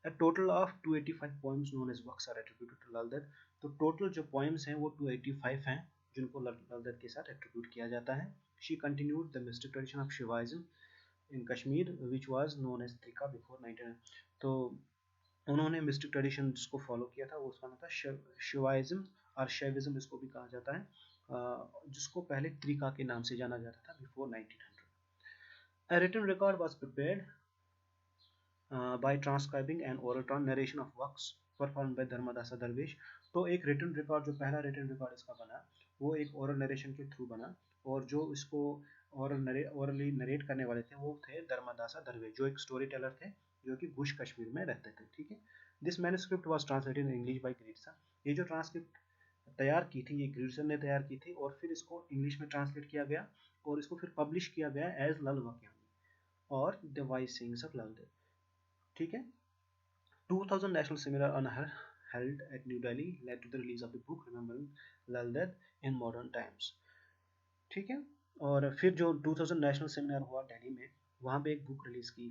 A total of 285 poems known as works are attributed to Lal Ded। तो टोटल जो poems हैं वो 285 हैं जिनको लल देद के साथ एट्रीब्यूट किया जाता है। She continued the mystic tradition of Shivaism in Kashmir which was known as Trika before 19। तो उन्होंने मिस्टिक ट्रेडिशन जिसको फॉलो किया था वो उसका नाम था शिवाइज्म, और शैविज्म इसको भी कहा जाता है, जिसको पहले त्रिका के नाम से जाना जाता था before 1900। A written record was prepared by transcribing an oral narration of works performed by Dharmadasa Darvesh. तो एक रिटन रिकॉर्ड, जो पहला रिटन रिकॉर्ड इसका बना वो एक ओरल नरेशन के थ्रू बना, और जो इसको ओरली नरेट करने वाले थे वो थे धर्मदासा दरवेश, जो एक स्टोरी टेलर थे जो कि गुश कश्मीर में रहते थे। ठीक है। This manuscript was translated in English by Grierson. ये जो ट्रांसक्रिप्ट तैयार की थी ये ग्रीडसन ने तैयार की थी, और फिर इसको इंग्लिश में ट्रांसलेट किया गया और इसको फिर पब्लिश किया गया एज लल वाक्यानी और द वाइज सेइंग्स ऑफ लल देद। ठीक है। 2000 national seminar on her held at New Delhi led to the release of the book Remembering Lal Ded in Modern Times। ठीक है। और फिर जो 2000 नेशनल सेमिनार हुआ दिल्ली में, वहाँ पे एक बुक रिलीज की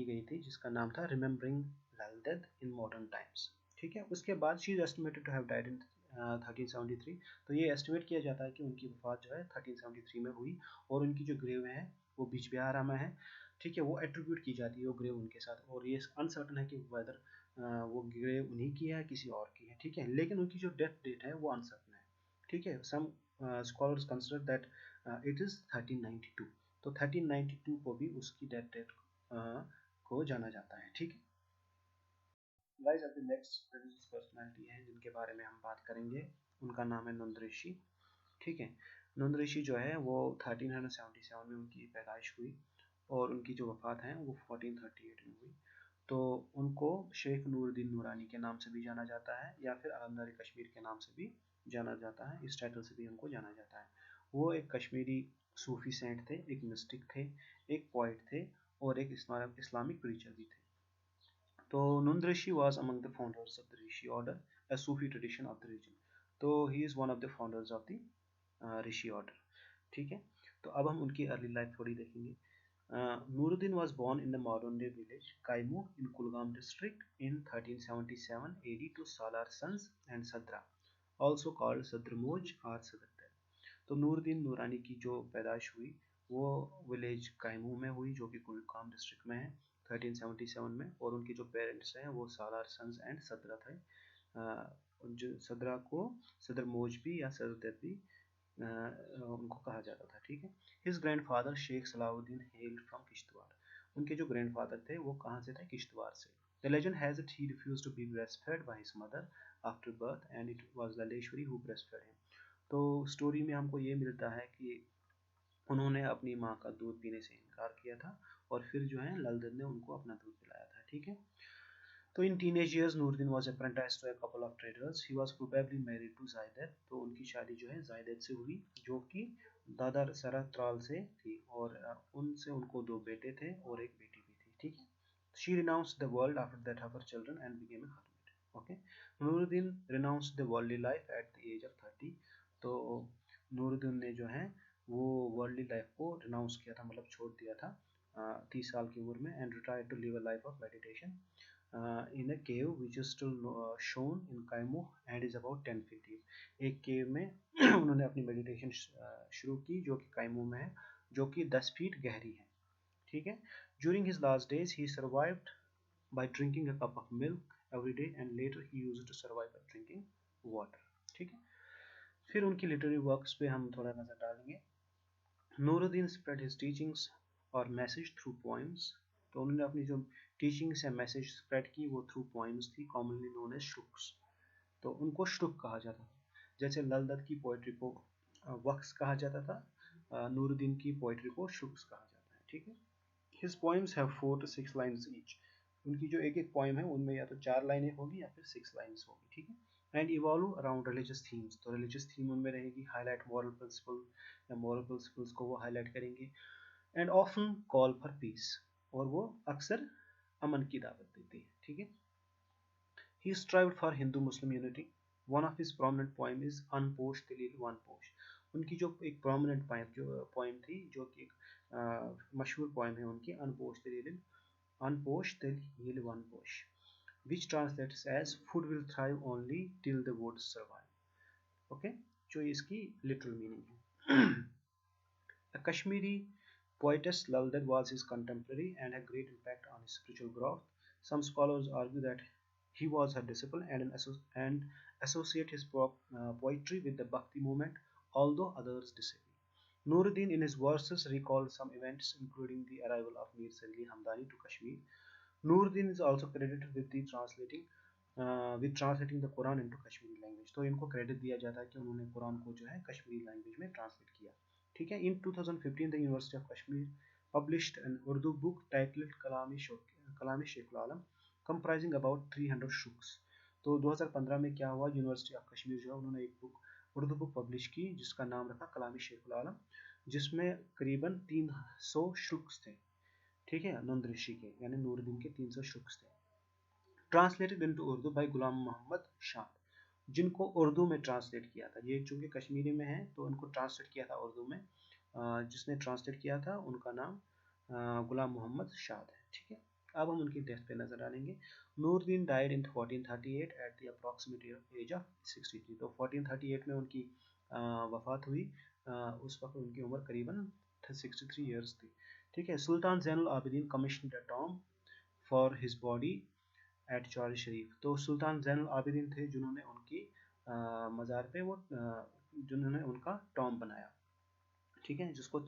गई थी जिसका नाम था remembering Lal Ded in modern times. ठीक है। उसके बाद she is estimated to have died in 1373। तो ये एस्टिमेट किया जाता है कि उनकी वफात जो है 1373 में हुई, और उनकी जो ग्रेव है वो बीच बिहारा में है। ठीक है। वो एट्रीब्यूट की जाती है वो ग्रेव उनके साथ, और ये अनसर्टन है कि वेदर वो ग्रेव उन्हीं की है किसी और की है। ठीक है। लेकिन उनकी जो डेथ डेट है वो अनसर्टन है। ठीक है। Some scholars consider that it is 1392। तो 1392 को भी उसकी डेथ डेट को जाना जाता है। ठीक है। गाइस, अब नेक्स्ट रिलीजियस पर्सनालिटी है जिनके बारे में हम बात करेंगे, उनका नाम है नंद ऋषि। ठीक है। नंद ऋषि जो है वो 1377 में उनकी पैदाइश हुई, और उनकी जो वफात है वो 1438 में हुई। तो उनको शेख नूरुद्दीन नूरानी के नाम से भी जाना जाता है, या फिर आलमदारी कश्मीर के नाम से भी जाना जाता है, इस टाइटल से भी उनको जाना जाता है। वो एक कश्मीरी सूफी सेंट थे, एक मिस्टिक थे, एक पोइट थे, और एक इस्लामिक प्रीचर भी थे। तो नंद ऋषि was among the founders of the Rishi order, a Sufi tradition of the region। तो he is one of the founders of the Rishi order। ठीक है। तो अब हम उनकी अर्ली लाइफ थोड़ी देखेंगे। Nuruddin was born in the modern-day village Kaimu in Kulgam district in 1377 AD to Salar sons and Sadra, also called Sadrmoj or Sadr। तो नूरुद्दीन नूरानी की जो पैदाइश हुई वो विलेज कायमू में हुई जो कि कुलगाम डिस्ट्रिक्ट में है 1377 में, और उनके जो पेरेंट्स हैं वो सालार सन्स एंड सदरा थे। जो सदरा को सदर मोजबी या सदर भी उनको कहा जाता था। ठीक है। His grandfather Sheikh Salauddin hailed from Kishtwar. उनके जो ग्रैंडफादर थे वो कहाँ से थे? किश्तवाड़ से। The legend has it he refused to be breastfed by his mother after birth and it was Laleshwari who breastfed him। तो स्टोरी में हमको ये मिलता है कि उन्होंने अपनी माँ का दूध पीने से इनकार किया था और फिर जो है ललदद ने उनको अपना दूध पिलाया था। ठीक है। तो in teenage years Nooruddin was apprentice to a couple of traders. He was probably married to Zai Ded. तो उनकी शादी जो है जायदेद से हुई जो कि दादा सरा त्राल से थी, और उनसे उनको 2 बेटे थे और एक बेटी भी थी। ठीक है। She renounced the world after that of her children and became a hermit. Okay. Nooruddin renounced the worldly life at the age of 30। तो नूरुद्दीन ने जो है वो वर्ल्डली लाइफ को रिनाउंस किया था, मतलब छोड़ दिया था 30 साल की उम्र में, and retired to live a life of meditation in a cave which is still shown in Kaimur and is about 10 feet deep। एक केव में उन्होंने अपनी मेडिटेशन शुरू की जो कि कायमू में है, जो कि 10 फीट गहरी है। ठीक है। During his last days he survived by drinking a cup of milk every day and later he used to survive by drinking water। ठीक है। फिर उनकी लिटरेरी वर्क्स पे हम थोड़ा नजर डालेंगे। नूरुद्दीन स्प्रेड हिज टीचिंग्स और मैसेज थ्रू पोएम्स। तो उन्होंने अपनी जो टीचिंग्स या मैसेज स्प्रेड की वो थ्रू पोएम्स थी, कॉमनली नोन एज श्रुक्स। तो उनको श्रुक कहा जाता था। जैसे ललदत की पोइट्री को वक्स कहा जाता था, नूरुद्दीन की पोइट्री को श्रुक्स कहा जाता है। ठीक है। His poems have 4 to 6 lines each. उनकी जो एक एक पोएम है उनमें या तो 4 लाइनें होगी या फिर 6 लाइन्स होगी। ठीक है। And evolve around religious themes. तो रिलीजियस थीम उनमें रहेगी, हाईलाइट मॉरल प्रिंसिपल या मॉरल प्रिंसिपल्स को वो हाईलाइट करेंगे, and often call for piece, और वो अक्सर अमन की दावत देती है। ठीक है। He strived for Hindu-Muslim unity. One of his prominent poem is Unposh Tilil Vanposh। उनकी जो एक prominent poem थी जो कि एक मशहूर poem है उनकी, Unposh Tilil Vanposh, which translates as food will thrive only till the woods survive। Okay, जो इसकी literal meaning है। A Kashmiri poetess Laldat was his contemporary and had great impact on his spiritual growth। Some scholars argue that he was her disciple and associate his poetry with the Bhakti movement, although others disagree। Nuruddin in his verses recalled some events including the arrival of Mir Sajli Hamdani to Kashmir। Nuruddin is also credited with translating the Quran into Kashmiri language। तो इनको credit दिया जाता है कि उन्होंने कुरान को जो है कश्मीरी लैंग्वेज में ट्रांसलेट किया। ठीक है। In 2015 the University of Kashmir published an Urdu book titled Kalami Sheikhul Alam comprising about 300 shuks। तो 2015 में क्या हुआ, यूनिवर्सिटी ऑफ कश्मीर जो है उन्होंने एक उर्दू बुक पब्लिश की जिसका नाम रखा कलामी शेखुल आलम, जिसमें करीबन 300 शुक्स थे। ठीक है। नंद ऋषि के यानी नूरुद्दीन के 300 शुक्स थे। ट्रांसलेटेड इनटू उर्दू बाय गुलाम मोहम्मद शाद, जिनको उर्दू में ट्रांसलेट किया था। ये चूंकि कश्मीरी में है तो उनको ट्रांसलेट किया था उर्दू में। जिसने ट्रांसलेट किया था उनका नाम गुलाम मोहम्मद शाद है। ठीक है। अब हम उनकी डेथ पे नजर डालेंगे। Nooruddin died in 1438 at the approximate age of 63। तो 1438 में उनकी वफात हुई। उस वक्त उनकी उम्र करीबन 63 ईयर्स थी। ठीक है। Sultan Zainul Abidin commissioned a tomb for his body at Chauri Sharif. तो सुल्तान ज़ैनुल आबिदीन थे जिन्होंने उनकी मज़ार पे जिन्होंने उनका टॉम्ब बनाया। ठीक है। जिसको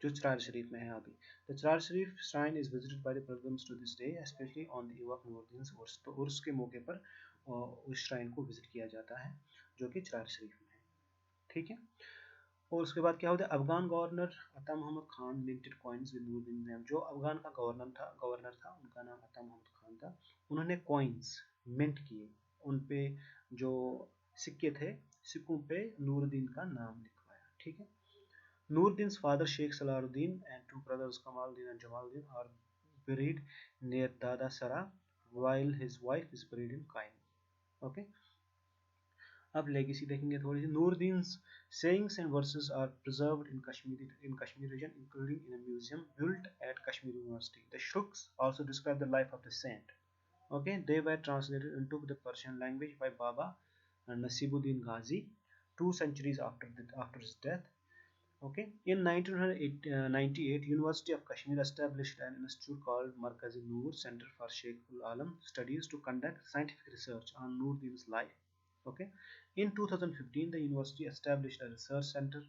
जो चरार शरीफ में है अभी। The Charar Sharif shrine is visited by the pilgrims to this day specially on the eve of Nooruddin's Urs. तो उर्स के मौके पर उस श्राइन को विजिट किया जाता है जो कि चरार शरीफ में है। ठीक है। और उसके बाद क्या होता है, Afghan governor Ata Mohammad Khan minted coins with Nooruddin name. जो अफगान का गवर्नर था उनका नाम अता मोहम्मद खान था। उन्होंने कॉइन्स मिंट किए, उन पे जो सिक्के थे सिक्कों पे नूरुद्दीन का नाम लिखवाया। ठीक है। Nuruddin's father Sheikh Salaruddin and two brothers Kamaluddin and Jamaluddin are buried near Dada Sara, while his wife is buried in Kain। Okay. अब लेगेसी देखेंगे थोड़ी सी। Nooruddin sayings and verses are preserved in Kashmir region, including in a museum built at Kashmir University. The Shruks also describe the life of the saint. Okay, they were translated into the Persian language by Baba Nasibuddin Ghazi 2 centuries after his death. Okay, in 1998, University of Kashmir established an institute called Markaz-e-Noor Center for Sheikhul Alam Studies to conduct scientific research on Nuruddin's life. Okay, in 2015, the university established a research center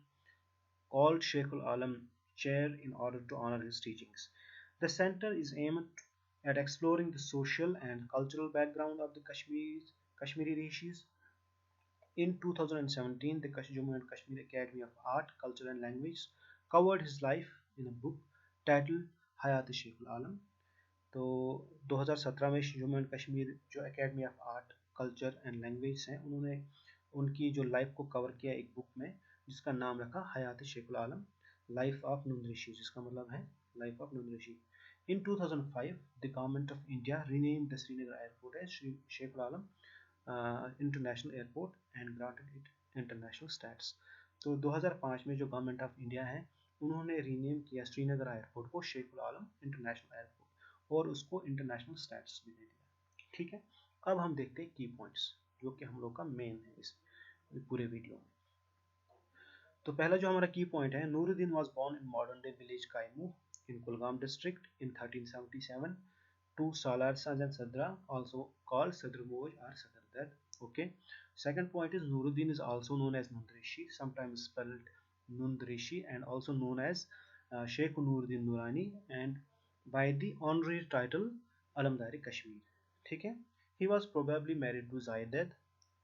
called Sheikhul Alam Chair in order to honor his teachings. The center is aimed at exploring the social and cultural background of the Kashmiri rishis. In 2017, the Jammu and Kashmir Academy of Art, Culture and Language covered his life in a book titled Hayat Sheikhul Alam. तो 2017 में Jammu and Kashmir जो academy of art culture and language हैं उन्होंने उनकी जो life को cover किया एक बुक में जिसका नाम रखा हयात शेखुल आलम लाइफ ऑफ नून ऋषि, जिसका मतलब है life of Noon Rishi. In 2005, the government of India renamed the Srinagar airport as Sheikhul Alam International Airport and granted it international status. तो 2005 में जो गवर्नमेंट ऑफ इंडिया है उन्होंने रीनेम किया श्रीनगर एयरपोर्ट को शेखुल आलम इंटरनेशनल एयरपोर्ट और उसको इंटरनेशनल स्टेटस भी दे दिया. ठीक है, अब हम देखते हैं की पॉइंट्स जो कि हम लोग का मेन है इस पूरे वीडियो में. तो पहला जो हमारा की पॉइंट है, Nooruddin was born in modern day village Kaimoh in Kulgam district in 1377 to Salar Sanjan Sadra, also called Sadr Moj or Sadr Dad. Okay. Second point is Nuruddin is also known as Nundrishi, sometimes spelled Nundrishi, and also known as Sheikh Nuruddin Nurani, and by the honorary title Alamdari Kashmir. ठीक है. He was probably married to Zaidad,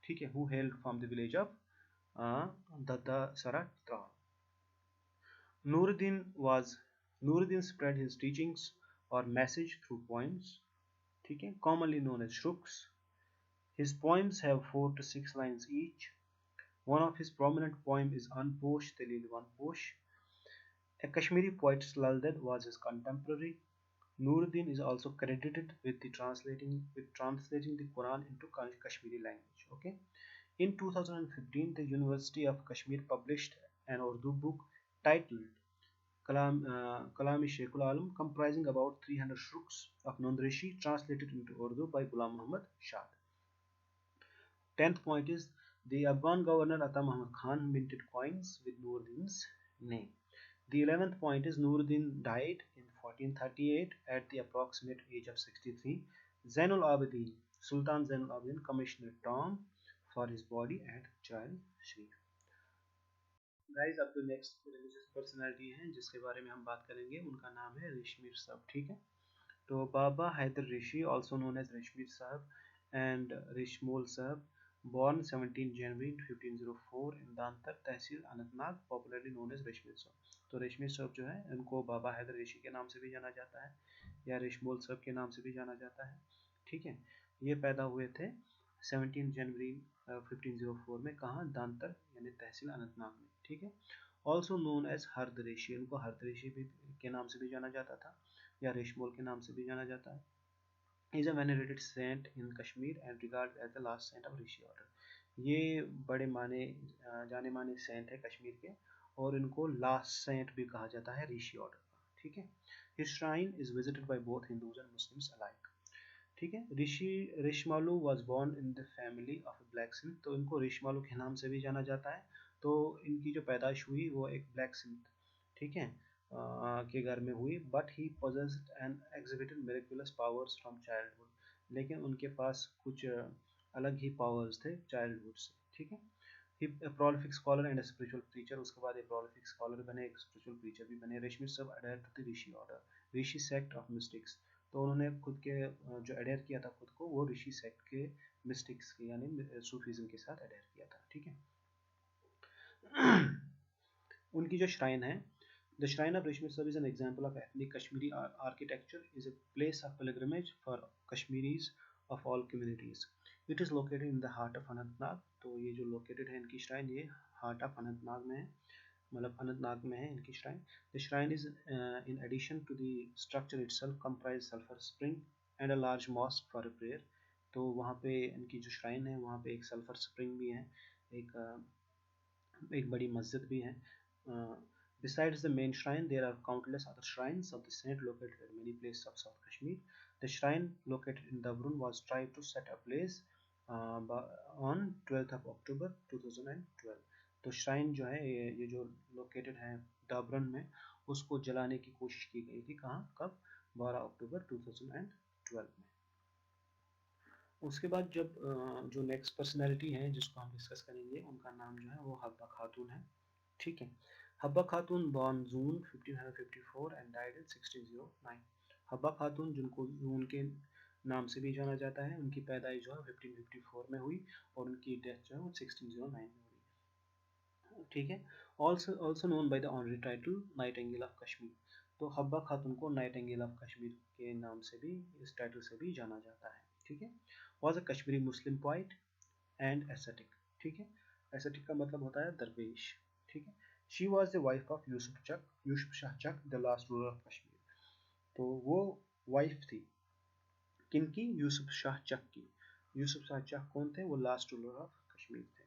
ठीक है, who hailed from the village of Dada Sarat Tral. Nuruddin spread his teachings or message through poems, ठीक है, commonly known as shruks. His poems have 4 to 6 lines each. One of his prominent poems is Anposh Dalil Vanposh. A Kashmiri poet Saldad was his contemporary. Nuruddin is also credited with translating the Quran into Kashmiri language. Okay. In 2015, the University of Kashmir published an Urdu book titled Kalami Sheikhul Alam, comprising about 300 shruks of Nundrishi translated into Urdu by Ghulam Muhammad Shah. 10th point is the Afghan governor Ata Muhammad Khan minted coins with Nuruddin's name. The 11th point is Nuruddin died in 1438 at the approximate age of 63. Sultan Zainul Abidin commissioned a tomb for his body at Jal Sharif. Guys, अब जो next religious personality हैं जिसके बारे में हम बात करेंगे उनका नाम है रेशमीर साहब. ठीक है, तो Baba Haidar Rishi also known as Reshmir Sahab and Rishmol Sahab, born 17 January 1504 in Dantar tehsil Anantnag, popularly known as Reshmir Sahab. तो रेशमीर साहब जो है उनको बाबा हैदर ऋषि के नाम से भी जाना जाता है या रेशमोल साहब के नाम से भी जाना जाता है. ठीक है, ये पैदा हुए थे 17 जनवरी 1504 में, कहाँ, दांतर यानी तहसील अनंतनाग में. ठीक है, ऑल्सो नोन एज हरदरेशी, उनको हरदरेशी भी के नाम से भी जाना जाता था या रेशमोल के नाम से भी जाना जाता है. Is a venerated saint in Kashmir and regard as the last saint of Rishi order. ये बड़े जाने माने सेंट है कश्मीर के और इनको लास्ट सेंट भी कहा जाता है ऋषि ऑर्डर का. ठीक है, his shrine is visited by both Hindus and Muslims alike. ठीक है, Rishmalu was born in the family of blacksmith, तो इनको ऋषमालू के नाम से भी जाना जाता है. तो इनकी जो पैदाइश हुई वो एक ब्लैक स्मिथ, ठीक है, के घर में हुई. But he possessed and exhibited miraculous powers from childhood, लेकिन उनके पास कुछ अलग ही पावर्स थे चाइल्डहुड से. ठीक है, he prolific scholar and spiritual preacher, उसके बाद एक प्रोलिफिक स्कॉलर बने, एक स्पिरिचुअल प्रीचर भी बने. रेशमी सब adhere to the Rishi order, Rishi sect of mystics. तो उन्होंने खुद के जो अडेयर किया था खुद को वो ऋषि सेक्ट के मिस्टिक्स के यानी सूफीज्म के साथ अडेयर किया था. ठीक है, उनकी जो श्राइन है, द श्राइन ऑफ रेशमी सब is an example of ethnic Kashmiri architecture, is a place of pilgrimage for Kashmiris of all communities. It is located in the heart of Anantnag. तो ये जो लोकेटेड है इनकी श्राइन ये हार्ट ऑफ अनंतनाग में है, मतलब अनंतनाग में है इनकी shrine. The shrine is in addition to the structure itself comprise sulphur spring and a large mosque for a prayer. तो वहाँ पे इनकी जो श्राइन है वहाँ पे एक सल्फर स्प्रिंग भी है, एक बड़ी मस्जिद भी है। Besides the main shrine, there are countless other shrines of the saint located in many places of South Kashmir. The shrine located in Dabrun was tried to set ablaze on 12th of October 2012. तो shrine जो है ये जो located है दाबरन में, उसको जलाने की कोशिश की गई थी। कहाँ, कब? 12 अक्टूबर 2012 में। उसके बाद जब जो नेक्स्ट पर्सनैलिटी है जिसको हम डिस्कस करेंगे, उनका नाम जो है वो हब्बा खातून है। ठीक है, हब्बा खातून born June 1554 and died in 1609। Habba खातून, जिनको जून के नाम से भी जाना जाता है, उनकी पैदाइश जो है 1554 में हुई और उनकी डेथ जो है वो 1609 में हुई। ठीक है, also known by the honorary title nightingale of Kashmir. तो हब्बा खातून को नाइटिंगेल ऑफ कश्मीर के नाम से भी, इस टाइटल से भी जाना जाता है। ठीक है, was a Kashmiri Muslim poet and ascetic. ठीक है, एसेटिक का मतलब होता है दरवेश। ठीक है, she was the wife of Yusuf Shah Chak the last ruler of Kashmir. तो वो वाइफ थी किनकी? यूसुफ शाह चक की। यूसुफ शाह चक कौन थे? वो लास्ट रूलर ऑफ कश्मीर थे।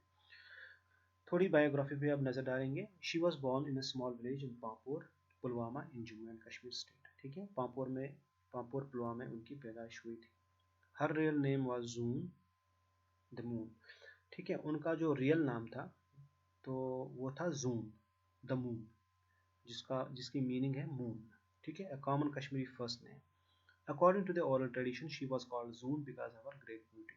थोड़ी बायोग्राफी पे अब नजर डालेंगे। She was born in a small village in Pampore Pulwama in Jammu and Kashmir state. ठीक है, पापोर पुलवामा में उनकी पैदाइश हुई थी। Her real name was Zoon the moon. ठीक है, उनका जो रियल नाम था तो वो था जून द मून, जिसकी मीनिंग है मून। ठीक है, a common Kashmiri first name. According to the oral tradition she was called Zoon because of her great beauty.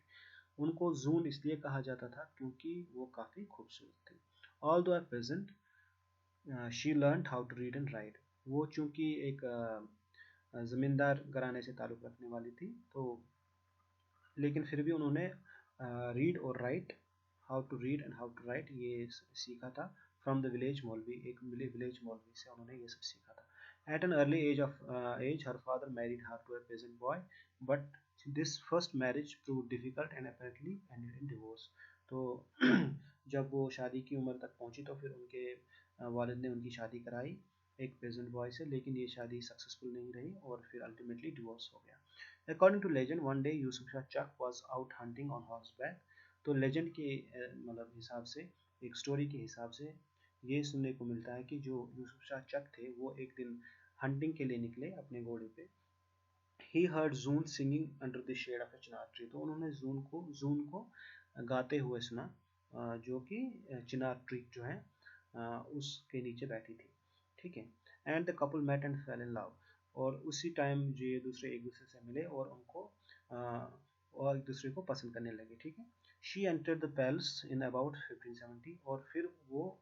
उनको जून इसलिए कहा जाता था क्योंकि वो काफ़ी खूबसूरत थी। Although peasant she learn how to read and write. वो चूंकि एक ज़मींदार घराने से ताल्लुक़ रखने वाली थी, तो लेकिन फिर भी उन्होंने रीड और write, how to read and how to write, ये सीखा था फ्रॉम द विलेज मौलवी। एक विलेज मौलवी से उन्होंने ये सब सीखा था। At an early age her father married her to a peasant boy, but this first marriage prove difficult and apparently ended in divorce. तो जब वो शादी की उम्र तक पहुंची तो फिर उनके वालिद ने उनकी शादी कराई एक पेजेंट बॉय से, लेकिन ये शादी सक्सेसफुल नहीं रही और फिर अल्टीमेटली डिवोर्स हो गया। According to legend, one day Yusuf Shah Chak was out hunting on horseback. तो लेजेंड के मतलब हिसाब से, एक स्टोरी के हिसाब से ये सुनने को मिलता है कि जो यूसुफ शाह चक थे वो एक दिन हंटिंग के लिए निकले अपने घोड़े पे। He heard Zoon singing under the shade of a chinar tree. तो उन्होंने जून को गाते हुए सुना, जो कि चिनार ट्री जो है उसके नीचे बैठी थी। ठीक है, and the couple met and fell in love. और उसी टाइम जो ये दूसरे एक दूसरे से मिले और उनको और एक दूसरे को पसंद करने लगे। ठीक है, she entered the palace in about 1570। और फिर वो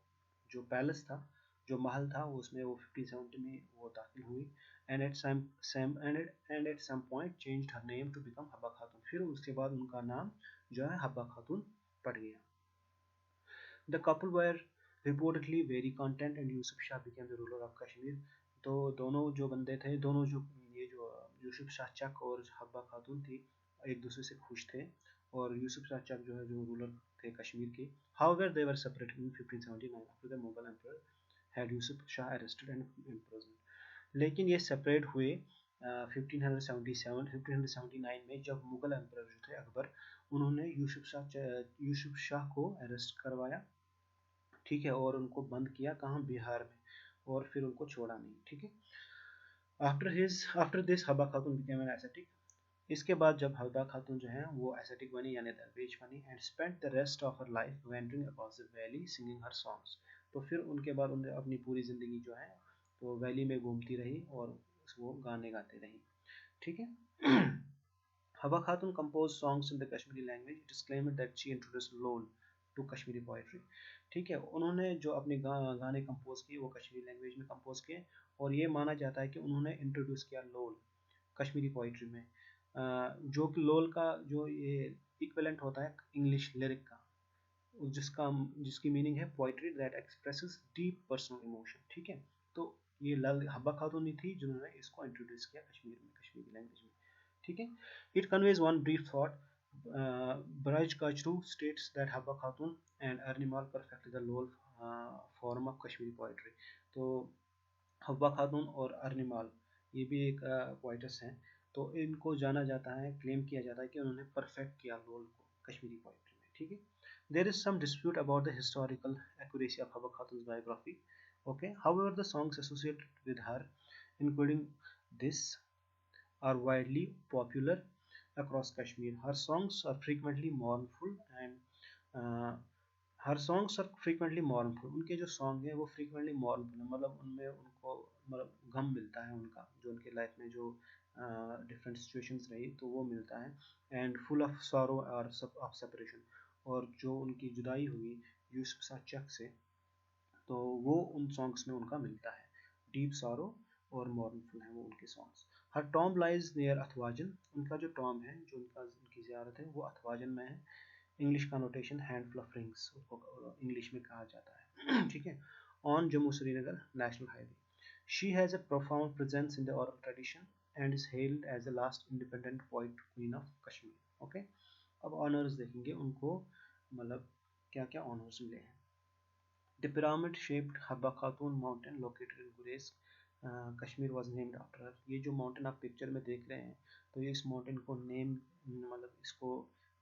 जो पैलेस था, जो महल था, उसमें वो 1570 में वो दाखिल हुई। And at some point changed her name to become Habba Khatoon. फिर उसके बाद उनका नाम जो है हब्बा खातून पड़ गया। The couple were reportedly very content and Yusuf Shah became the ruler of Kashmir. तो दोनों जो बंदे थे, दोनों जो ये जो यूसुफ शाह चक और हब्बा खातून थी, एक दूसरे से खुश थे और यूसुफ शाह चक जो है जो रूलर थे कश्मीर के। However they were separated in 1579 after the Mughal emperor had Yusuf Shah arrested and imprisoned. लेकिन ये सेपरेट हुए 1579 में, जब मुगल एम्परर जो थे अकबर, उन्होंने यूसुफ शाह को अरेस्ट करवाया। ठीक है, और उनको बंद किया कहाँ? बिहार में, और फिर उनको छोड़ा नहीं। ठीक है, after this Habba Khatoon became an acidic. इसके बाद जब हब्बा खातून जो है वो एसेटिक बनी यानी दरवेश बनी, and spent the rest of her life wandering across the valley singing her songs. तो फिर उनके बाद उन्होंने अपनी पूरी ज़िंदगी जो है तो वैली में घूमती रही और वो गाने गाते रही। ठीक है, हब्बा खातून composed songs in the Kashmiri language. It is claimed that she introduced lol to Kashmiri poetry. ठीक है, उन्होंने जो अपने गाने कंपोज किए वो कश्मीरी लैंग्वेज में कंपोज किए, और ये माना जाता है कि उन्होंने इंट्रोड्यूस किया लोल कश्मीरी पोइट्री में, जो कि लोल का जो ये इक्विवेलेंट होता है इंग्लिश लिरिक का, जिसकी मीनिंग है poetry that expresses deep personal emotion. ठीक है, तो ये हब्बा खातून ही थी जिन्होंने इसको इंट्रोड्यूस किया कश्मीर में, कश्मीरी लैंग्वेज में। ठीक है, it conveys one brief thought. Braj Kachru states that Habba Khatun and Arnimal perfected the Lol form of Kashmiri poetry. तो हब्बा खातून और अर्निमाल ये भी एक पोइटस हैं, तो इनको जाना जाता है, क्लेम किया जाता है कि उन्होंने परफेक्ट किया रोल को कश्मीरी पोइट्री में, ठीक है। There is some dispute about the historical accuracy of Habba Khatoon biography, okay, however the songs associated with her, including this, are widely popular across Kashmir. Her songs are frequently mournful and her songs are frequently mournful, उनके जो song हैं वो frequently मॉर्नफुल है, मतलब उनमें उनको मतलब गम मिलता है उनका, जो उनके लाइफ में जो डिफरेंट सिचुएशंस रही तो वो मिलता है, एंड फुल ऑफ सॉरो और ऑफ सेपरेशन, और जो उनकी जुदाई हुई यूसुफ शाह चक से, तो वो उन सॉन्ग्स में उनका मिलता है, डीप सॉरो और मॉर्नफुल है वो उनके सॉन्ग्स। हर टॉम लाइज नियर अथवाजन, उनका जो टॉम है, जो उनकी ज़ियारत है वो अथवाजन में है। इंग्लिश का नोटेशन हैंडफुल ऑफ रिंग्स उसको इंग्लिश में कहा जाता है ठीक है। On Jammu Srinagar national highway, she has a profound presence in the oral tradition and is held as the last independent poet queen of Kashmir. Okay, अब ऑनर्स देखेंगे उनको, मतलब क्या क्या ऑनर्स मिले हैं। The pyramid-shaped Habba Khatun mountain located in Gurez, Kashmir was named after her। ये जो माउंटेन आप पिक्चर में देख रहे हैं, तो ये इस माउंटेन को नेम, मतलब इसको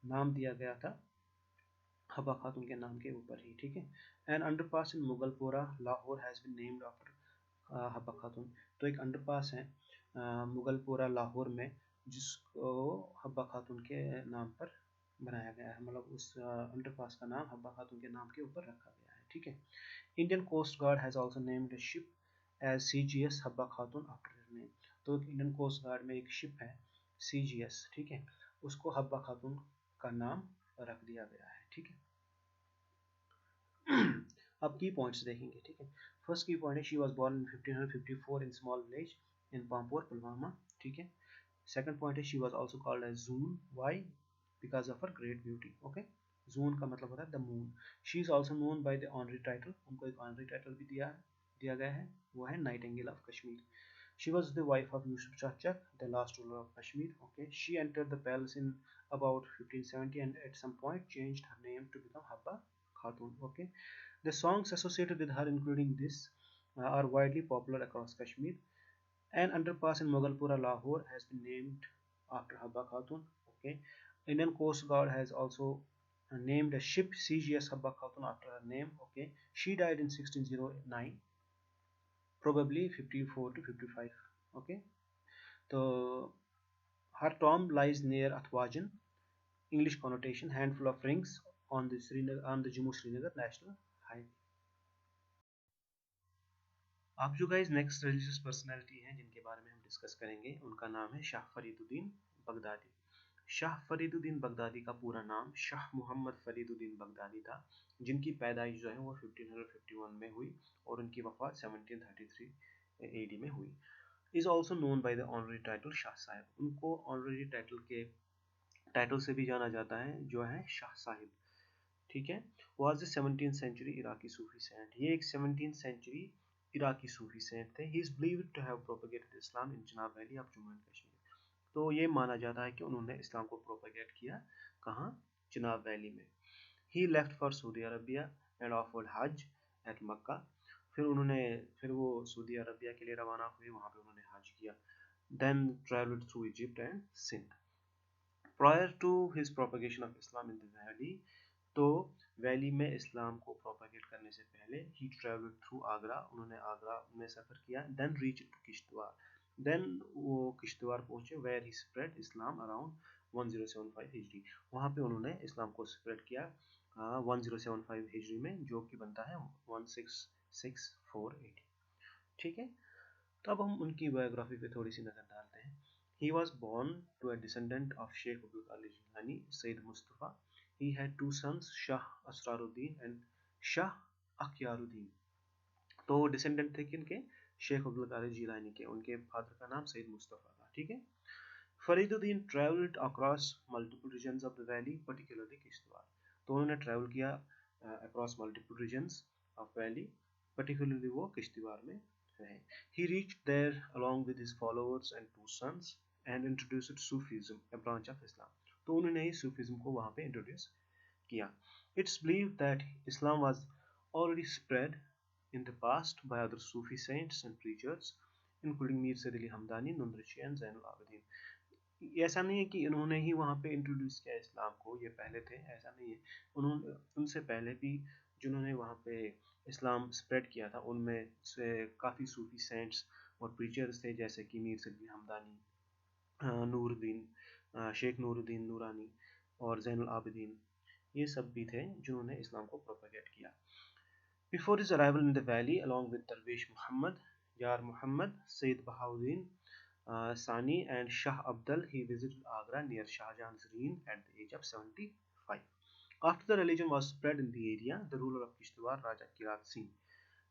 नाम दिया गया था हब्बा खातून के नाम के ऊपर ही, ठीक है। And underpass in Mughalpura Lahore has been named after Habba Khatoon, तो एक अंडरपास है मुगलपुरा लाहौर में जिसको हब्बा खातून के नाम पर बनाया गया है, मतलब उस अंडरपास का नाम हब्बा खातून के नाम के ऊपर रखा गया है, ठीक है। Indian coast guard has also named a ship as CGS Habba Khatoon after her name, तो इंडियन कोस्ट गार्ड में एक शिप है सीजीएस, ठीक है, उसको हब्बा खातून का नाम रख दिया गया है, ठीक है। अब की पॉइंट्स देखेंगे, ठीक है। फर्स्ट की पॉइंट है she was born in 1554 in small village in Pampore Pulwama, ठीक है। सेकंड पॉइंट है she was also called as Zoon, why, because of her great beauty, okay. Zoon का मतलब होता है the moon. She is also known by the honorary title, उनको एक honorary title भी दिया गया है, वो है Nightingale of Kashmir. She was the wife of Yusuf Shah Chak, the last ruler of Kashmir. Okay, she entered the palace in about 1570 and at some point changed her name to become Habba Khatun. Okay, the songs associated with her, including this, are widely popular across Kashmir. An underpass in Mughal Lahore, has been named after Habba Khatun. Okay, Indian Coast Guard has also named a ship CGS Habba Khatun after her name. Okay, she died in 1609. Probably 54 to 55, okay, so her tomb lies near Athwajan, English connotation handful of rings, on the Jammu Srinagar national highway। आप जो guys next religious personality हैं जिनके बारे में हम discuss करेंगे, उनका नाम है शाह फरीदुद्दीन बगदादी। शाह फरीदुद्दीन बगदादी का पूरा नाम शाह मोहम्मद फरीदुद्दीन बगदादी था, जिनकी पैदाइश जो है वो 1551 में हुई और उनकी वफात 1733 AD में हुई। Is also known by the honorary title Shah Sahib, उनको ऑनरी टाइटल से भी जाना जाता है जो है शाह साहिब, ठीक है। Was the 17th century Iraqi Sufi saint, ये एक 17th century Iraqi Sufi saint थे। He is believed to have propagated Islam in Chenab valley of Jammu and Kashmir, तो ये माना जाता है कि उन्होंने इस्लाम को प्रोपेगेट किया कहाँ, चिनाब वैली में। He left for Saudi Arabia and offered Hajj at Mecca, फिर वो सऊदी अरबिया के लिए रवाना हुए, वहाँ पे उन्होंने हज किया। Then travelled through Egypt and Sindh. Prior to his propagation of Islam in the valley, तो वैली में इस्लाम को प्रोपेगेट करने से पहले ही ट्रैवल्ड थ्रू आगरा, उन्होंने आगरा में सफ़र किया। Then reach to Kishtwar, then वो किश्तवाड़ पहुँचे, where he spread Islam around 1075 हिजरी, वहाँ पे उन्होंने इस्लाम को स्प्रेड किया 1075 हिजरी में, जो कि बनता है 1664 AD, ठीक है। तो अब हम उनकी बायोग्राफी पे थोड़ी सी नज़र डालते हैं। He was born to a descendant of Sheikh Abdul Qadir Jilani, Sayyid Mustafa. He had two sons, Shah Asraruddin and Shah Akyaruddin. तो डिसेंडेंट थे किनके, शेख अब्दुल कादिर जिलानी के, उनके फादर का नाम सईद मुस्तफ़ा था, ठीक है। Fariduddin travelled across multiple regions of the valley, particularly Kishtwar, तो उन्होंने ट्रैवल किया across multiple regions of valley, particularly वो किश्तवाड़ में रहे। He reached there along with his followers and two sons and introduced Sufism, a branch of Islam, तो उन्होंने ही Sufism को वहाँ पे इंट्रोड्यूस किया। It's believed that Islam was already spread in the past by other Sufi saints and preachers, including Mir Said Ali Hamdani, Nundrashi and Zainul Abidin। ऐसा नहीं है कि इन्होंने ही वहाँ पे इंट्रोड्यूस किया इस्लाम को, ये पहले थे, ऐसा नहीं है। उन्होंने उनसे पहले भी जिन्होंने वहाँ पे इस्लाम स्प्रेड किया था उनमें से काफ़ी सूफी सेंट्स और प्रीचर्स थे, जैसे कि मीर सदकी हमदानी, नूरुद्दीन, शेख नूरुद्दीन नूरानी और जैनुल आबिदीन, ये सब भी थे जिन्होंने इस्लाम को प्रोपेगेट किया। Before his arrival in the valley, along with Darwish Muhammad, Yar Muhammad, Sayyid Bahauddin Sani, and Shah Abdal, he visited Agra near Shahjahan's reign at the age of 75. After the religion was spread in the area, the ruler of Kishtwar, Raja Kirat Singh,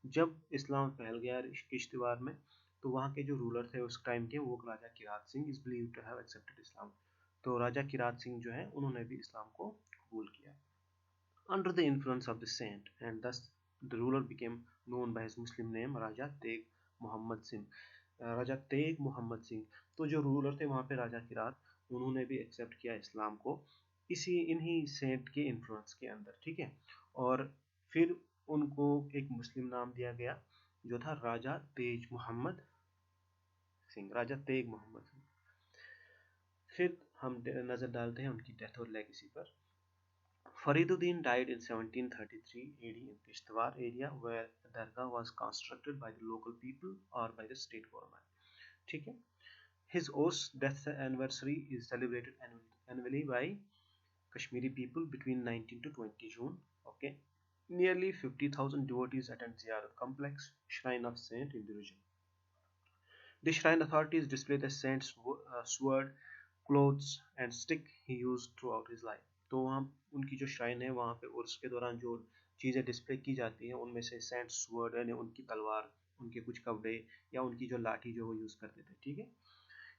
जब इस्लाम फैल गया किश्तवाड़ में, तो वहाँ के जो ruler थे उस टाइम के, वो Raja Kirat Singh is believe to have accepted Islam. तो राजा किरात सिंह जो है उन्होंने भी इस्लाम को कबूल किया। Under the influence of the saint, and thus the ruler became known by his Muslim name Raja Teg Muhammad Singh. राजा तेग मोहम्मद सिंह, तो जो रूलर थे वहाँ पे राजा किरात, उन्होंने भी एक्सेप्ट किया इस्लाम को इसी इन्हीं सेंट के इन्फ्लुएंस के अंदर, ठीक है। और फिर उनको एक मुस्लिम नाम दिया गया जो था राजा तेज मोहम्मद सिंह, राजा तेग मोहम्मद सिंह। फिर हम नजर डालते हैं उनकी डेथ और लेगेसी पर। Fariduddin died in 1733 AD in Kishtwar area, where the dargah was constructed by the local people or by the state government. ठीक है। His Urs death anniversary is celebrated annually by Kashmiri people between 19 to 20 June. Okay. Nearly 50,000 devotees attend Ziyarat complex, shrine of saint in the region. The shrine authorities display the saint's sword, clothes and stick he used throughout his life. तो वहाँ उनकी जो shrine है वहाँ पे उर्स के दौरान जो चीज़ें डिस्प्ले की जाती हैं उनमें से सेंट स्वॉर्ड यानी उनकी तलवार, उनके कुछ कपड़े या उनकी जो लाठी जो वो यूज़ करते थे, ठीक है।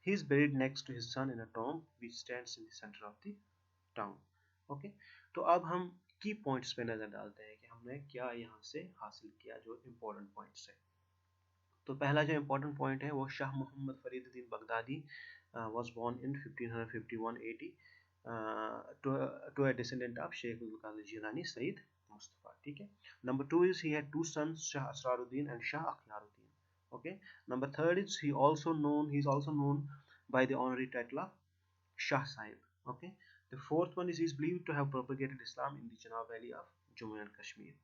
He is buried next to his son in a tomb which stands in the centre of the town. Okay, तो अब हम की पॉइंट्स पे नज़र डालते हैं कि हमने क्या यहाँ से हासिल किया, जो इम्पोर्टेंट पॉइंट्स है। तो पहला जो इम्पोर्टेंट पॉइंट है वो Shah Mohammad Fariduddin Baghdadi was born in 1551 AD to a descendant of Sheikh Abdul Qadir Jilani Sayyid Mustafa, ठीक है। Number 2 is he had two sons, Shah Asraruddin and Shah Akhyaruddin. Okay. Number 3 is he is also known by the honorary title of Shah Sahib. Okay. The fourth one is he is believed to have propagated Islam in the Chenab Valley of Jammu and Kashmir.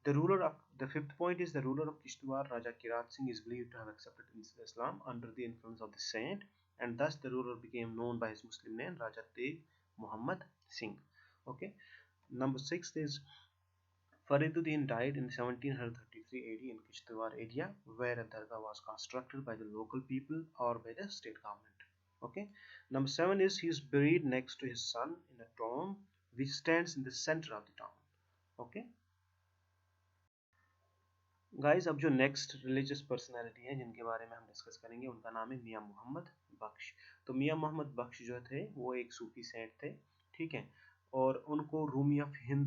The fifth point is the ruler of Kishtwar, Raja Kirat Singh, is believed to have accepted Islam under the influence of the saint, and thus the ruler became known by his Muslim name Raja Teg Muhammad Singh. Okay. Number 6 is Fariduddin died in 1733 AD in Kishtwar area, where a dargah was constructed by the local people or by the state government. Okay. Number 7 is he is buried next to his son in a tomb which stands in the center of the town. Okay. Guys, अब जो next religious personality है जिनके बारे में हम discuss करेंगे उनका नाम है मियाँ मोहम्मद बख्श। तो मियाँ मोहम्मद बख्श जो थे वो एक सूफी सेंट थे, ठीक है, और उनको Rumi of Hind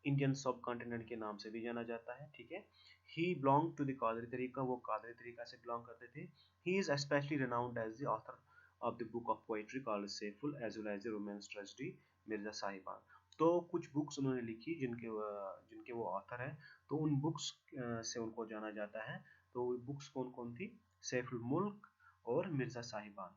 Indian subcontinent के नाम से भी जाना जाता है, ठीक है। He belong to the Qadri tariqa, वो कादरी तरीका से बिलोंग करते थे। He is specially renowned as the author of the book of poetry called Saiful as well as the romance tragedy Mirza Sahiban. तो कुछ बुक्स उन्होंने लिखी जिनके वो ऑथर हैं, तो उन बुक्स से उनको जाना जाता है। तो वो बुक्स कौन कौन थी? सैफुल मुल्क और मिर्जा साहिबान,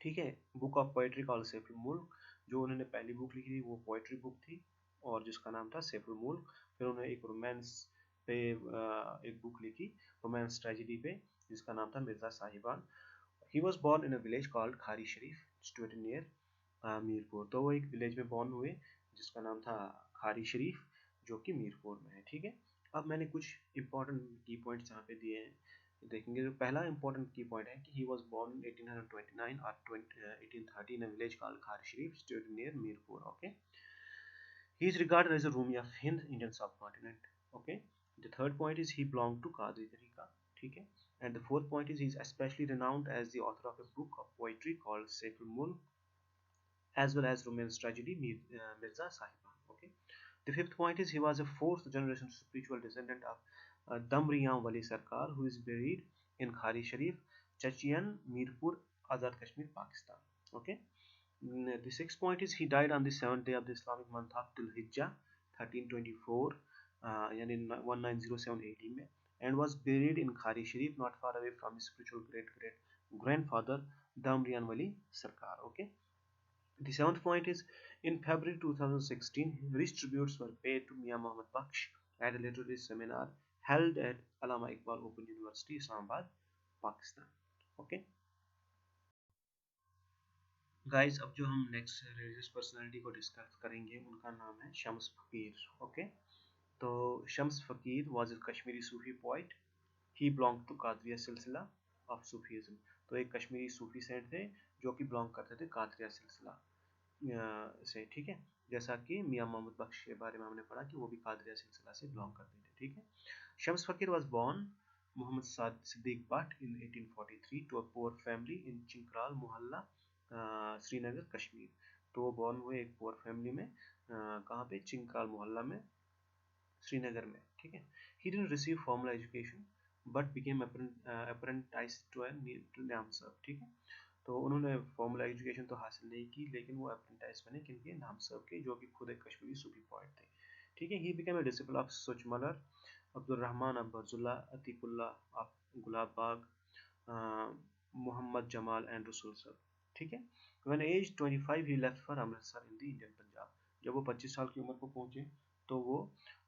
ठीक है। Book of poetry called Saiful मुल्क, जो उन्होंने पहली बुक लिखी थी वो पोइट्री बुक थी और जिसका नाम था सैफुल मुल्क। फिर उन्होंने एक रोमांस पे एक बुक लिखी, रोमांस ट्रेजेडी पे, जिसका नाम था Mirza Sahiban. He was born in a village called Khari Sharif situated near Mirpur. तो वो एक विलेज में बॉर्न हुए जिसका नाम था खारी शरीफ, जो कि मीरपुर में है, ठीक है। अब मैंने कुछ इंपॉर्टेंट की पॉइंट्स यहाँ पे दिए हैं, देखेंगे। जो पहला इंपॉर्टेंट की पॉइंट है कि ही वाज बोर्न इन 1829 और 1830 in a village called Khari Sharif situated near Mirpur. Okay, he is regarded as a Rumi of Hind, Indian subcontinent. Okay, the third point is he belonged to Qadri Tariqa, ठीक है। And the fourth point is he is especially renowned as the author of a book of poetry called Saiful Mulk, as well as romance tragedy Mirza Sahiban. Okay. The fifth point is he was a fourth generation spiritual descendant of Damriyan Wali Sarkar, who is buried in Khari Sharif, Chachian, Mirpur, Azad Kashmir, Pakistan. Okay. The sixth point is he died on the 7th day of the Islamic month of Dhul Hijjah 1324 yani 1907 AD में, and was buried in Khari Sharif, not far away from his spiritual great grandfather दामरियान वली सरकार. Okay. The seventh point is, in February 2016, rich tributes were paid to Mia Mohammed Baksh at a literary seminar held at Allama Iqbal Open University, Islamabad, Pakistan. Okay. Guys, अब जो हम next religious personality को discuss करेंगे उनका नाम है शम्स फकीर. Okay. तो शम्स फकीर was a Kashmiri Sufi poet. He belonged to Qadria सिलसिला of Sufism. तो एक कश्मीरी सूफी सेंट थे जो कि बिलोंग करते थे कादरिया सिलसिला से. ठीक है. जैसा कि मियां मोहम्मद बख्श के बारे में हमने पढ़ा कि वो भी कादरिया सिलसिला से बिलोंग करते थे. ठीक है. Shams Faqir was born Mohammad Siddiq Bhat in 1843 to a poor family in Chinkral Mohalla, Srinagar, Kashmir. तो वो बोर्न हुए एक पोअर फैमिली में, कहाँ पे, चिंकराल मोहल्ला में, श्रीनगर में. ठीक है. He didn't receive formal education but became apprenticed to नामसब. ठीक है. तो उन्होंने फॉर्मल एजुकेशन तो हासिल नहीं की, लेकिन वो अप्रेंटिस बने किनके, नामसब के, जो कि खुद एक कश्मीरी सूफी पोएट थे. ठीक है. He became a disciple of Suchmalar, Abdul Rahman of Barzullah, Atiqullah of Gulab Bagh, Mohammad Jamal and Rasool sir. ठीक है. When aged 25 he left for Amritsar in the Indian Punjab. जब वो 25 साल की उम्र को पहुंचे तो वो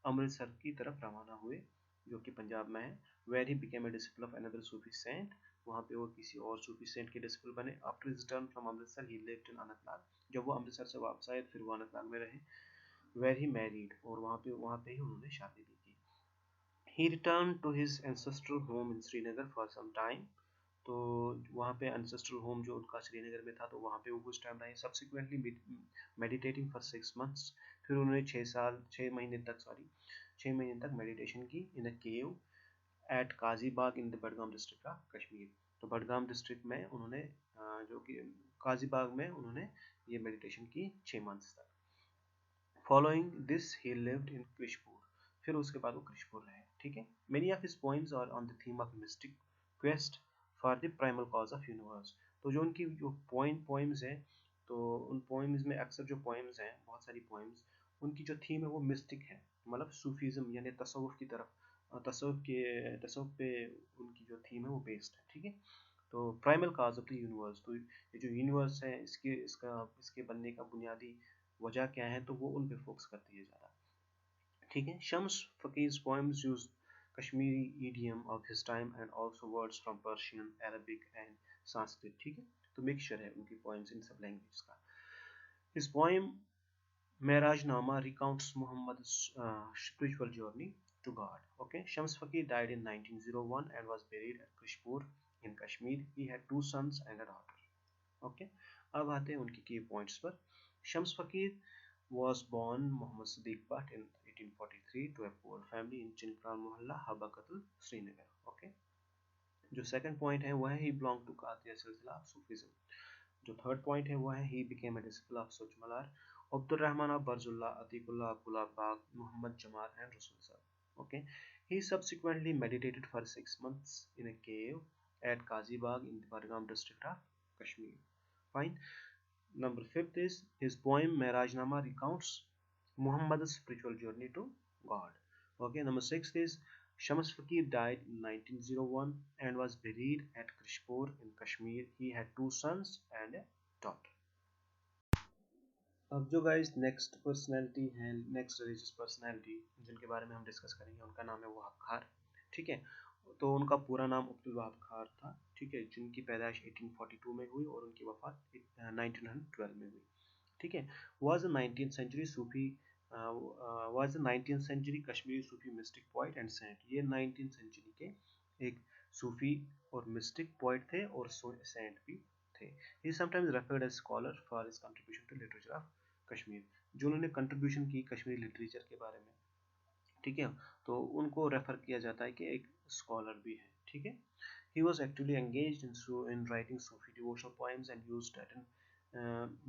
अमृतसर की तरफ रवाना हुए, जो कि पंजाब में है. Where he became a disciple of another Sufi saint. वहाँ पे वो किसी और सूफी सेंट के डिसिपल बने. After his return from Amritsar he lived इन अनंतनाग. जब वो अमृतसर से वापस आए फिर वो अनंतनाग में रहे. Where he married. और वहाँ पे ही उन्होंने शादी भी की. He return to his ancestral home in Srinagar for some time. तो वहाँ पे एंसेस्ट्रल होम जो उनका श्रीनगर में था, तो वहाँ पे वो कुछ टाइम रहे. Subsequently meditating for 6 months. फिर उन्होंने 6 महीने तक मेडिटेशन की in a cave at Kazibagh in the Budgam district of Kashmir. तो बडगाम डिस्ट्रिक्ट में उन्होंने, जो कि काजीबाग में उन्होंने ये मेडिटेशन की 6 months तक. Following this he lived in Krishpur. फिर उसके बाद वो कृशपुर रहे. ठीक है. Many of his poems are on the theme of mystic quest for the primal cause of universe. तो जो उनकी जो पोएम्स हैं, तो उन पोएम्स में अक्सर जो पोएम्स हैं, बहुत सारी पोएम्स, उनकी जो थीम है वो मिस्टिक है, मतलब सूफीज़म यानी तसव्वुफ की तरफ, तसव्वुफ पे उनकी जो थीम है वो बेस्ड है. ठीक है. तो primal cause of the universe, तो ये जो यूनिवर्स है इसके बनने का बुनियादी वजह क्या है, तो वो उन पे फोकस करती है ज़्यादा. ठीक है. Shams Faqir's poems use Kashmiri idiom of his time and also words from Persian, Arabic and Sanskrit. ठीक है. तो मिक्सचर है उनकी पोएम्स इन सब लैंग्वेज का. His poem Mirajnama recounts Muhammad's spiritual journey to God. Okay, Shams Fakir died in 1901 and was buried at Krishpur in Kashmir. He had 2 sons and a daughter. Okay, अब आते हैं उनके key points पर. Shams Fakir was born Muhammad Siddiq Bhatt in 1843 to a poor family in Chinkral Mohalla, Habakatul, Srinagar. Okay, जो second point है वो है he belonged to Qadiriya Silsila of Sufism. जो थर्ड पॉइंट है वो है he became a disciple of Suchmalar, Abdul Rahman of Barzullah, Atiqullah of Gulab Bagh, Muhammad Jamal and Rasul Sir. Okay. He subsequently meditated for 6 months in a cave at Qazibagh in the Badgam district of Kashmir. Fine. Number 5th is his poem Mirajnama recounts Muhammad's spiritual journey to God. Okay. Number 6th is Shams Fakir died in 1901 and was buried at Krishpur in Kashmir. He had 2 sons and a daughter. अब जो guys next personality है, next religious personality जिनके बारे में हम discuss करेंगे, उनका नाम है वहाब खार. ठीक है. तो उनका पूरा नाम अब्दुल वहाब खार था. ठीक है. जिनकी पैदाइश 1842 में हुई और उनकी वफात 1912 में हुई. ठीक है. was a 19th century Sufi was a 19th century Kashmiri Sufi mystic poet and saint. ये 19th century के एक सूफी और मिस्टिक पोइट थे और सेंट भी थे. He is sometimes referred as scholar for his contribution to literature of Kashmir. जो उन्होंने कंट्रीब्यूशन की कश्मीरी लिटरेचर के बारे में, ठीक है, तो उनको रेफर किया जाता है कि एक स्कॉलर भी है. ठीक है. He was actively engaged in writing Sufi devotional poems and used it in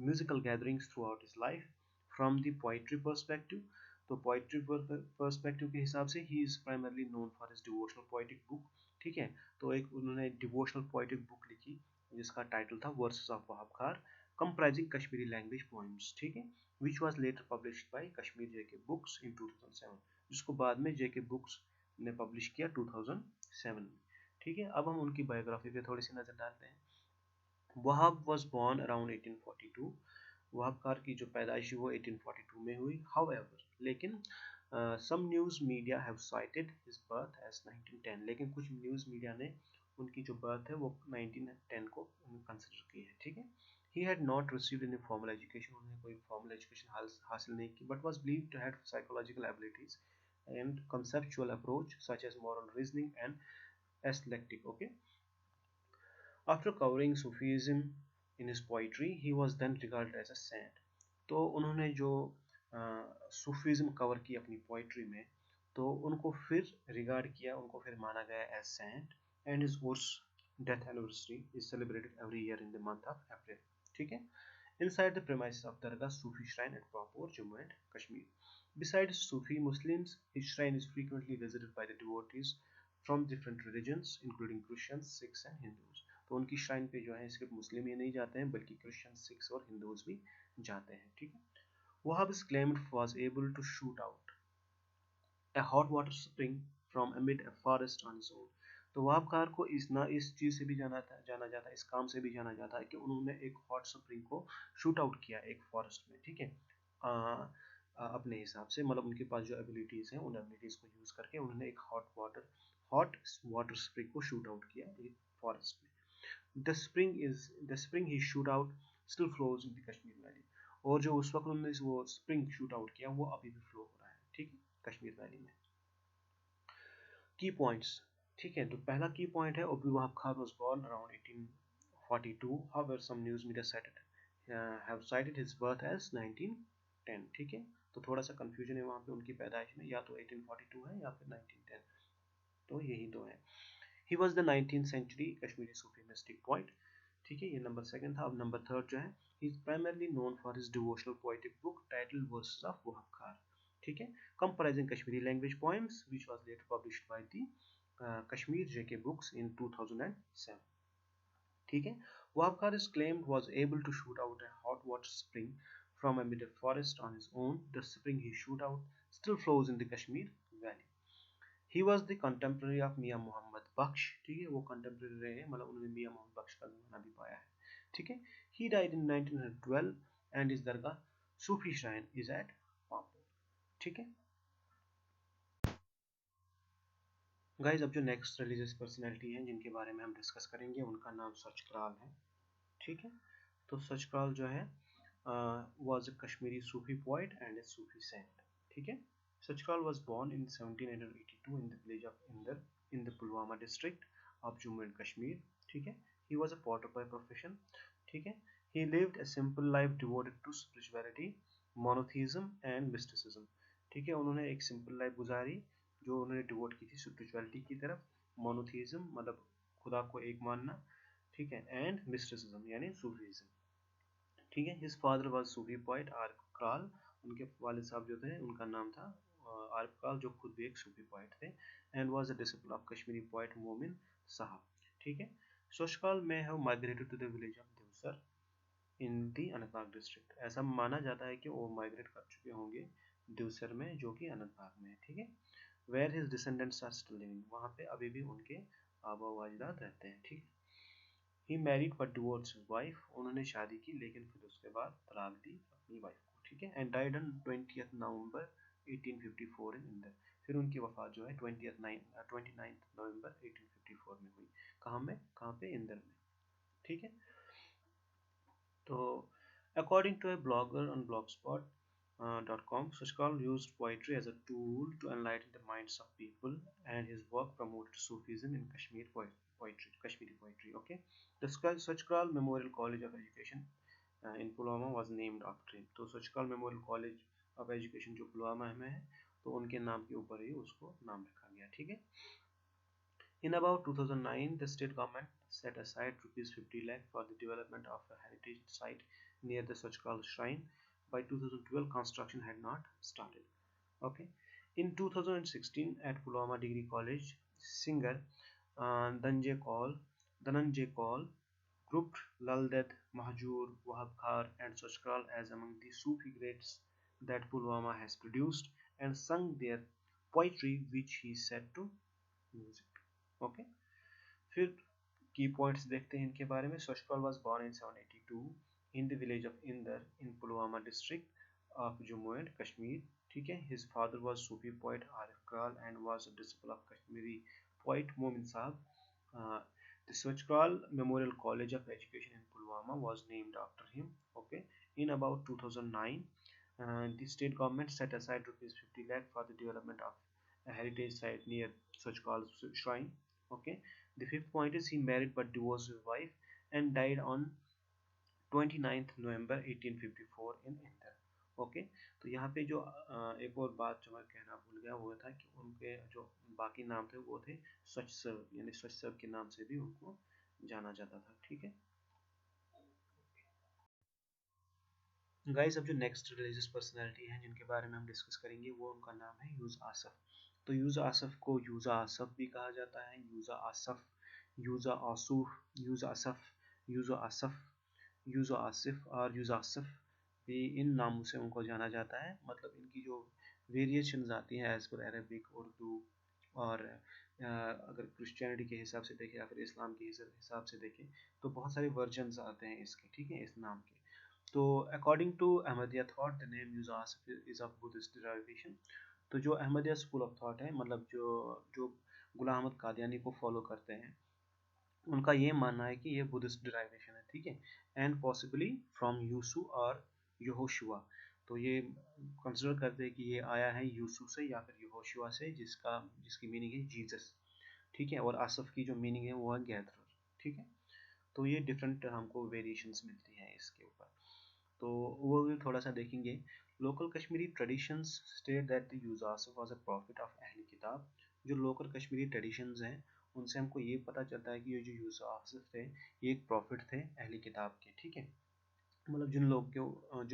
musical gatherings throughout his life. From the poetry perspective, तो पोइट्री पर्सपेक्टिव के हिसाब से he is primarily known for his devotional poetic book. ठीक है. तो एक उन्होंने devotional poetic book लिखी जिसका टाइटल था वर्सेस ऑफ वहाब खार, कंप्राइजिंग कश्मीरी लैंग्वेज पोएम्स. ठीक है. Which was later published by Kashmir JK books इन 2007, जिसको बाद में जेके बुक्स ने पब्लिश किया 2007 में. ठीक है. अब हम उनकी बायोग्राफी पे थोड़ी सी नज़र डालते हैं. Wahab was born around 1842. Wahab खार की जो पैदाइश वो 1842 में हुई. However, लेकिन some news media have cited his birth as 1910. लेकिन कुछ न्यूज़ मीडिया ने उनकी जो बर्थ है वो 1910 को कंसिडर की है. ठीक है. He had not received any formal education. उन्होंने कोई formal education हासिल नहीं की, but was believed to have psychological abilities and conceptual approach such as moral reasoning and aesthetic. Okay. After covering Sufism in his poetry, he was then regarded as a saint. तो उन्होंने जो Sufism cover की अपनी poetry में, तो उनको फिर regard किया, उनको फिर माना गया as saint. And his Urs death anniversary is celebrated every year in the month of April. ठीक है. Inside the premises of Dargah Sufi Shrine at Pampur, Jammu and Kashmir. Besides Sufi Muslims, his shrine is frequently visited by the devotees from different religions, including Christians, Sikhs and Hindus. तो उनकी shrine पे जो है सिर्फ मुस्लिम ही नहीं जाते हैं, बल्कि क्रिश्चियन, सिख्स और हिंदूज भी जाते हैं. ठीक है. Wahhab is claimed was able to shoot out a hot water spring from amid a forest on his own. तो वहाब खार को इस चीज़ से भी जाना जाता है, इस काम से भी जाना जाता है कि उन्होंने एक हॉट स्प्रिंग को शूट आउट किया एक फॉरेस्ट में. ठीक है. अपने हिसाब से, मतलब उनके पास जो एबिलिटीज़ हैं, उन एबिलिटीज़ को यूज़ करके उन्होंने एक हॉट वाटर स्प्रिंग को शूट आउट किया एक फॉरेस्ट में. The spring he shoot out still flows in the Kashmir Valley. और जो उस वक्त उन्होंने वो स्प्रिंग शूट आउट किया वो अभी भी फ्लो हो रहा है. ठीक है. कश्मीर वैली में. की पॉइंट्स. ठीक है. तो पहला की पॉइंट है, Abu Wahab Khan was born around 1842. However, some news media have cited his birth as 1910. ठीक है. तो थोड़ा सा कंफ्यूजन है वहाँ पे उनकी पैदाइश में, या तो 1842 है या फिर 1910. तो यही दो है. He was the 19th century Kashmiri Sufi mystic poet. ठीक है. ये नंबर सेकंड था. अब नंबर थर्ड जो है, he is primarily known for his devotional poetic book titled Verses of Wahab Khar. ठीक है. Comprising Kashmiri language poems, which was later published by the Kashmir JK Books in 2007. ठीक है. Wahab Khar is claimed was able to shoot out a hot water spring from amid a forest on his own. The spring he shoot out still flows in the Kashmir Valley. He was the contemporary of मियाँ मोहम्मद बख्श. ठीक है. वो contemporary रहे हैं, मतलब उन्होंने मियाँ मोहम्मद बख्श का ज़माना भी पाया है. ठीक है. He died in 1912 and his Dargah Sufi shrine is at Pampore. ठीक है. गाइज, अब जो नेक्स्ट रिलीजियस पर्सनैलिटी हैं जिनके बारे में हम डिस्कस करेंगे, उनका नाम सचक्राल है. ठीक है. तो सचक्राल जो है was a Kashmiri Sufi poet and a Sufi saint. ठीक है. Sachkral was born in 1782 in the village of Indar in the Pulwama district of Jammu and Kashmir. ठीक है. He was a potter by profession. ठीक है. He lived a simple life devoted to spirituality, monotheism and mysticism. ठीक है. उन्होंने एक simple life गुजारी जो उन्होंने डिवोट की थी स्पिरिचुअलिटी की तरफ, मोनोथीज्म मतलब खुदा को एक मानना. ठीक है. एंड मिस्टिसिज्म यानी सूफीज्म. ठीक है. His father was Sufi poet Arif crawl. उनके वालिद साहब जो थे उनका नाम था आरिफ क्राल, जो खुद भी एक सूफी पोएट थे. And was a disciple of Kashmiri poet Momin Sahab. ठीक है. सचक्राल में have migrated to the village of Devsar in the Anantnag district. ऐसा माना जाता है कि वो माइग्रेट कर चुके होंगे देवसर में, जो कि अनंतनाग में है. ठीक है. Where his descendants are still living. वहाँ पे अभी भी उनके आबा व अजदाद रहते हैं. ठीक है. He married but divorce his wife. उन्होंने शादी की लेकिन फिर उसके बाद तलाक दी अपनी वाइफ को. ठीक है. एंड डाइड ऑन 20th नवंबर 1854 इन इंदर. फिर उनकी वफात जो है 29th नवंबर 1854 में हुई. कहाँ पे इंदर में. ठीक है. तो according to a blogger on blogspot.com, Sachkal used poetry as a tool to enlighten the minds of people, and his work promoted Sufism in Kashmiri poetry. Okay, the Sachkal Memorial College of Education in Pulwama was named after him. तो Sachkal Memorial College of Education जो पुलवामा में है, तो उनके नाम के ऊपर ही उसको नाम रखा गया. ठीक है. In about 2009, the state government set aside rupees 50 lakh for the development of a heritage site near the Sachkal shrine. By 2012, construction had not started. Okay. In 2016, at Pulwama Degree College, singer Dhananjay Kaul grouped Lal Ded, Mahjoor, Wahab Khar and Sachkal as among the Sufi greats that Pulwama has produced, and sung their poetry which he set to music. Okay. फिर की points देखते हैं इनके बारे में। Sachpal was born in 782 in the village of Inder in Pulwama district of Jammu and Kashmir. ठीक है, his father was Sufi poet Arif Iqbal and was a disciple of Kashmiri poet Momin Sahab. The Swachkal Memorial College of Education in Pulwama was named after him. Okay, in about 2009, the state government set aside rupees 50 lakh for the development of a heritage site near Swachkal shrine. Okay, the fifth point is he married but divorced his wife and died on 29th November 1854 in Indore. Okay, तो यहाँ पे जो एक और बात जो मैं कहना भूल गया वो था कि उनके जो बाकी नाम थे वो थे स्वच्छ सर्व, यानी स्वच्छ सर्व के नाम से भी उनको जाना जाता था। ठीक है गाइस, अब जो नेक्स्ट रिलीजियस पर्सनालिटी है जिनके बारे में हम डिस्कस करेंगे वो उनका नाम है यूज़ आसफ। तो यूज़ आसफ को यूज़ा आसफ भी कहा जाता है, यूज़ा आसफ, यूज़ा आसूफ, यूज़ आसफ, यूज़ा आसफ, यूज़ा आसिफ और यूज़ आसफ भी इन नामों से उनको जाना जाता है। मतलब इनकी जो वेरिएशंस आती हैं एज पर अरबिक, उर्दू और अगर क्रिश्चियनिटी के हिसाब से देखें या फिर इस्लाम के हिसाब से देखें तो बहुत सारे वर्जन्स आते हैं इसके। ठीक है, इस नाम के। तो according to Ahmadiyya thought the name Yuz Asaf is of Buddhist derivation. तो जो अहमदिया स्कूल ऑफ थॉट है, मतलब जो जो गुलाम अहमद कादियानी को फॉलो करते हैं, उनका ये मानना है कि ये बुद्धिस्ट डिराइवेशन है। ठीक है, एंड पॉसिबली फ्रॉम यूसु और यहोशुआ। तो ये कंसिडर करते हैं कि ये आया है यूसु से या फिर यहोशुआ से, जिसकी मीनिंग है जीसस। ठीक है, और आसफ की जो मीनिंग है वो है गैदरर। ठीक है, तो ये डिफरेंट हमको वेरिएशंस मिलती हैं इसके ऊपर, तो वो भी थोड़ा सा देखेंगे। Local Kashmiri traditions state that the use Asaf was a profit of Ahli किताब। जो लोकल कश्मीरी ट्रेडिशंस हैं उनसे हमको ये पता चलता है कि ये जो यूज़ आसफ थे ये एक प्रॉफिट थे अहली किताब के। ठीक है, मतलब जिन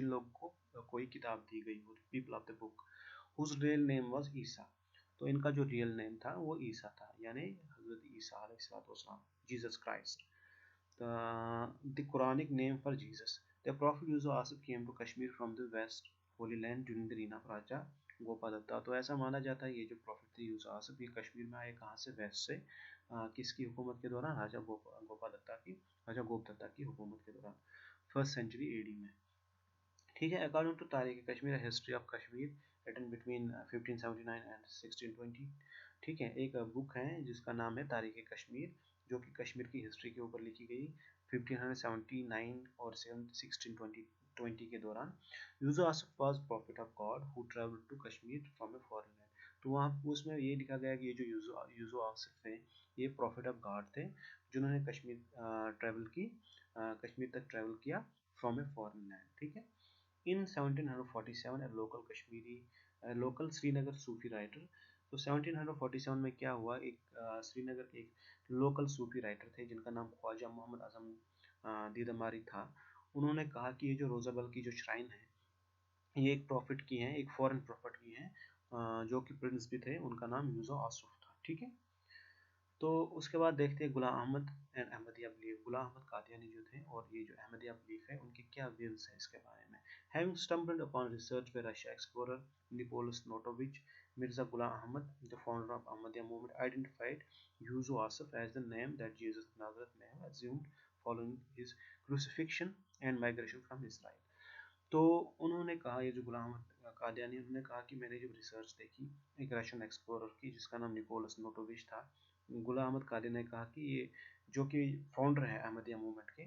लोग को कोई किताब दी गई हो, people of the book, whose real name was Isa. तो इनका जो रियल नेम था वो ईसा था, यानी हजरत ईसा अलैहिस्सलाम, Jesus Christ. The Quranic name for Jesus. The Prophet Yusuf came to Kashmir from the West Holy Land during the reign of Raja गोपादत्ता। तो ऐसा माना जाता है ये जो प्रॉफिट थे यूसुफ ये कश्मीर में आए कहाँ से, वेस्ट से। किसकी हुकूमत के दौरान, राजा गोपदत्ता की हुकूमत के दौरान, 1st सेंचुरी एडी में। ठीक है, according to Tarikh Kashmir history of Kashmir written between 1579 and 1620। ठीक है, एक बुक है जिसका नाम है तारीख कश्मीर, जो कि कश्मीर की हिस्ट्री के ऊपर लिखी गई 1579 और 1620 के दौरान। Yusuf Asaf was prophet of God who travelled to Kashmir from a foreign land. तो वहाँ उसमें ये लिखा गया कि ये जो यूसुफ आसफ थे ये प्रॉफिट ऑफ गॉड थे जिन्होंने कश्मीर तक ट्रैवल किया फ्रॉम ए फॉरेन लैंड। ठीक है, in 1747 a local Srinagar Sufi writer. तो 1747 में क्या हुआ, एक श्रीनगर के एक लोकल सूफी राइटर थे जिनका नाम ख्वाजा मोहम्मद आजम दीदमारी था। उन्होंने कहा कि ये जो रोज़ाबल की जो श्राइन है ये एक प्रॉफिट की है, एक फॉरेन प्रॉफिट की है, जो कि प्रिंस भी थे, उनका नाम यूसुफ आसफ था। ठीक है, तो उसके बाद देखते हैं गुलाम अहमद एंड अहमदिया बिलीफ। गुलाम अहमद कादियानी जो थे और ये जो अहमदिया बिलीफ है उनके क्या व्यूज हैं इसके बारे में। Having stumbled upon research by Russia explorer Nicholas Notovich, Mirza Ghulam Ahmad, the founder of Ahmadiyya movement, identified Yusuf Asif as the name that Jesus of Nazareth may have assumed following his crucifixion and migration from Israel. तो उन्होंने कहा, ये जो गुलाम अहमद कादियानी, उन्होंने कहा कि मैंने जब रिसर्च देखी एक रशियन एक्सप्लोरर की जिसका नाम निकोलस नोटोविच था, गुलाम अहमद कादियानी ने कहा कि ये जो कि फाउंडर है अहमदिया मूवमेंट के,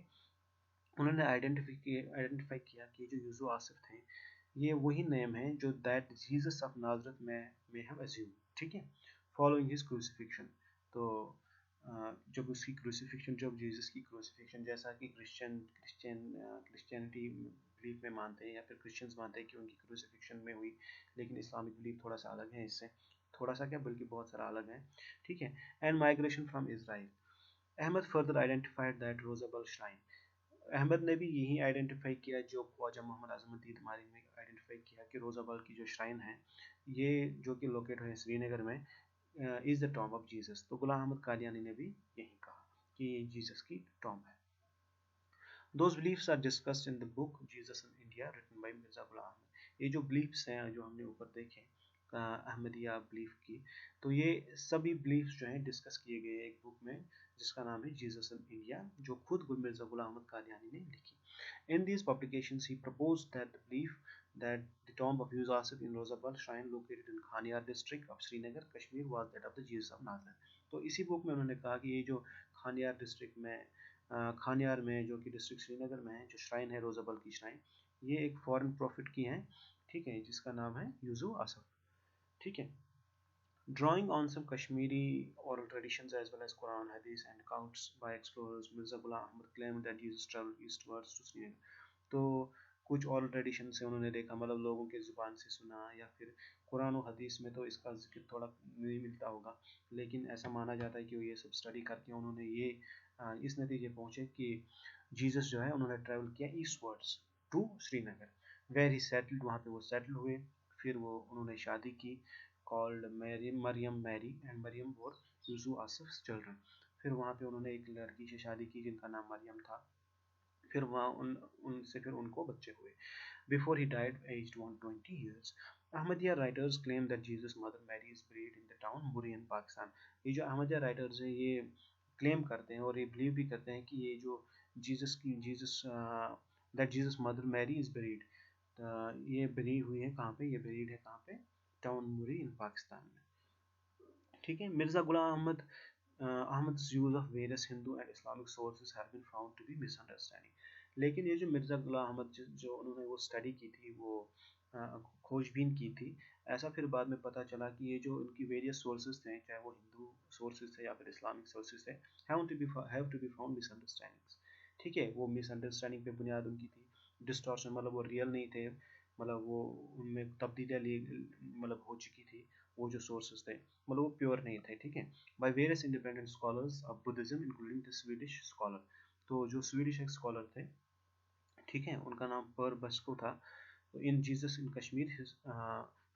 उन्होंने आइडेंटिफाई किया कि जो यूसुफ आसिफ थे ये वही नेम है जो दैट जीसस ऑफ नाजरत में हैव अज्यूम। ठीक है, फॉलोइंग हिज क्रूसिफिक्शन। तो जब उसकी क्रूसिफिक्शन, जब जीसस की क्रूसिफिक्शन, जैसा कि क्रिश्चियनिटी बिलीफ में मानते हैं या फिर क्रिश्चियंस मानते हैं कि उनकी क्रूसिफिक्शन में हुई, लेकिन इस्लामिक बिलीफ थोड़ा सा अलग है इससे, थोड़ा सा क्या बल्कि बहुत सारा अलग है। ठीक है, and migration from Israel. Ahmad further identified that Rozabal shrine. Ahmad ने भी यही आइडेंटिफाई किया जो ख्वाजा मोहम्मद आजमुद्दीन मारी ने आइडेंटिफाई किया कि रोज़ाबल की जो श्राइन है ये जो कि लोकेट है श्रीनगर में, is the Tom of Jesus. तो गुलाम अहमद कादियानी ने भी यही कहा कि ये जीसस की टॉम है। Those beliefs are discussed in the book Jesus in India written by Mirza Ghulam Ahmad। ये जो beliefs हैं जो हमने ऊपर देखे अहमदिया बिलीफ की। तो ये सभी बिलीफ्स जो हैं डिस्कस किए गए एक बुक में जिसका नाम है जीसस इन इंडिया, जो खुद मिर्जा गुलाम अहमद कादियानी ने लिखी। In these publications, he proposed that the belief that the tomb of Yusuf Asif in Rosabal shrine located in Khaniar district of Srinagar, Kashmir was that of the Jesus of Nazareth। तो इसी book में उन्होंने कहा कि ये जो Khanyar district में खानियार में जो कि डिस्ट्रिक्ट श्रीनगर में है, जो श्राइन है रोजाबल की श्राइन, ये एक फॉरेन प्रॉफिट की है, ठीक है, जिसका नाम है यूसुफ आसफ, ठीक है। Drawing on some Kashmiri oral traditions as well as Quran, Hadith and accounts by explorers, Mirza Ghulam Ahmad claimed that Jesus traveled eastwards to Srinagar। तो कुछ oral tradition से उन्होंने देखा, मतलब लोगों के ज़ुबान से सुना, या फिर कुरान और हदीस में तो इसका जिक्र थोड़ा नहीं मिलता होगा, लेकिन ऐसा माना जाता है कि वो ये सब स्टडी करके उन्होंने ये इस नतीजे पहुँचे कि जीसस जो है उन्होंने ट्रैवल किया eastwards to Srinagar, where he settled, वहाँ पे वो सेटल हुए, फिर वो उन्होंने शादी की, called Mariam Mary and Mariam bore Yusuf Asaf children. फिर वहाँ पे उन्होंने एक लड़की से शादी की जिनका नाम मरियम था, फिर वहाँ उनसे फिर उनको बच्चे हुए। Before he died aged 120 years। Ahmadiyya writers claim that Jesus mother Mary is buried in the town Murree in Pakistan. ये जो अहमदिया राइटर्स हैं ये क्लेम करते हैं और ये बिलीव भी करते हैं कि ये जो Jesus that Jesus mother Mary is buried, ये बरी हुई है कहाँ पे, ये buried है कहाँ पे, टाउन मुरी इन पाकिस्तान में, ठीक है। Mirza Ghulam Ahmad Ahmad's use of various Hindu and Islamic sources have been found to be misunderstanding। लेकिन ये जो मिर्जा गुलाम अहमद जो उन्होंने वो स्टडी की थी, वो खोजबीन की थी, ऐसा फिर बाद में पता चला कि ये जो उनकी वेरियस सोर्सेज थे, चाहे वो हिंदू सोर्सेज थे या फिर इस्लामिक सोर्सेज थे, have to be found misunderstandings, ठीक है। वो मिसअंडरस्टैंडिंग पे बुनियाद उनकी थी, डिस्टॉर्शन, मतलब वो रियल नहीं थे, मतलब वो उनमें तब्दीली मतलब हो चुकी थी, वो जो सोर्सेज थे मतलब वो प्योर नहीं थे, ठीक है। by various independent scholars of Buddhism including the Swedish scholar। तो जो स्वीडिश एक स्कॉलर थे, ठीक है, उनका नाम पर बस्को था। तो इन Jesus in Kashmir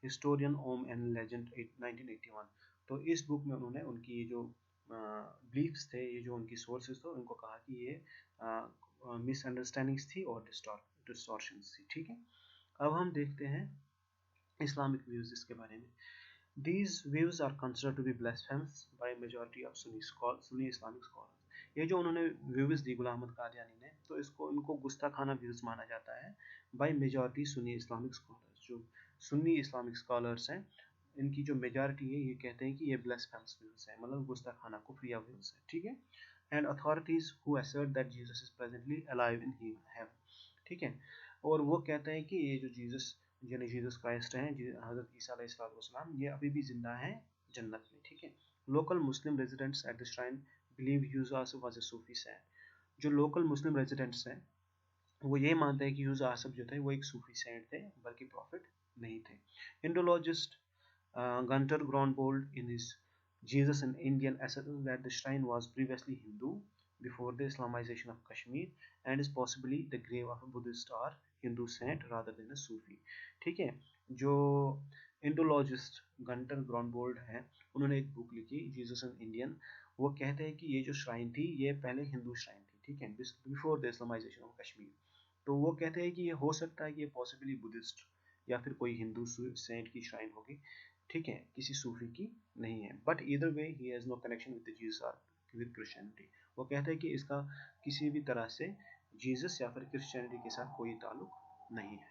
historian ohm and legend 1981। तो इस बुक में उन्होंने उनकी ये जो बिलीफ्स थे, ये जो उनकी सोर्सेज थे, उनको कहा कि ये मिसअंडरस्टैंडिंग्स थी और डिस्टॉर्शंस थी, ठीक है। अब हम देखते हैं इस्लामिक व्यूज इसके बारे में। These views are considered to be blasphemous by majority of Sunni Islamic scholars। ये जो उन्होंने व्यूज दी गुलाम अहमद कादियानी ने, तो इसको इनको गुस्ताखाना व्यूज माना जाता है by majority Sunni Islamic scholars. जो सुन्नी इस्लामिक स्कॉलर्स हैं, इनकी जो मेजॉरिटी है, ये कहते हैं कि ये ब्लास्फेमस व्यूज है, मतलब गुस्ताखाना कुफरिया व्यूज है, ठीक है। And authorities who assert that Jesus is presently alive in heaven, ठीक है। और वो कहते हैं कि ये जो जीसस यानी जीसस क्राइस्ट हैं, हज़रत ईसा अलैहिस्सलाम, ये अभी भी जिंदा हैं जन्नत में, ठीक है। Local Muslim residents at the shrine believe Yusuf Asaf was a Sufi saint. जो लोकल मुस्लिम रेजिडेंट्स हैं वो ये मानते हैं कि यूसुफ आसफ जो थे वो एक सूफी सेंट थे, बल्कि प्रॉफिट नहीं थे। Indologist Gunter Gronbold in his Jesus an Indian asserted that the shrine was previously Hindu before the Islamization of Kashmir and is possibly the grave of a Buddhist or Hindu saint rather than a Sufi। ठीक है, जो Indologist Gunter ग्रॉनबोल्ड है, उन्होंने एक book लिखी Jesus an Indian. वो कहते हैं कि ये जो श्राइन थी ये पहले हिंदू श्राइन थी, ठीक है, before the Islamisation of Kashmir. तो वो कहते हैं कि ये हो सकता है कि ये पॉसिबली बुद्धिस्ट या फिर कोई हिंदू सेंट की श्राइन होगी, ठीक है, किसी सूफी की नहीं है। But either way he has no connection with Jesus और विद क्रिश्चियनिटी। वो कहते हैं कि इसका किसी भी तरह से जीसस या फिर क्रिश्चियनिटी के साथ कोई ताल्लुक नहीं है,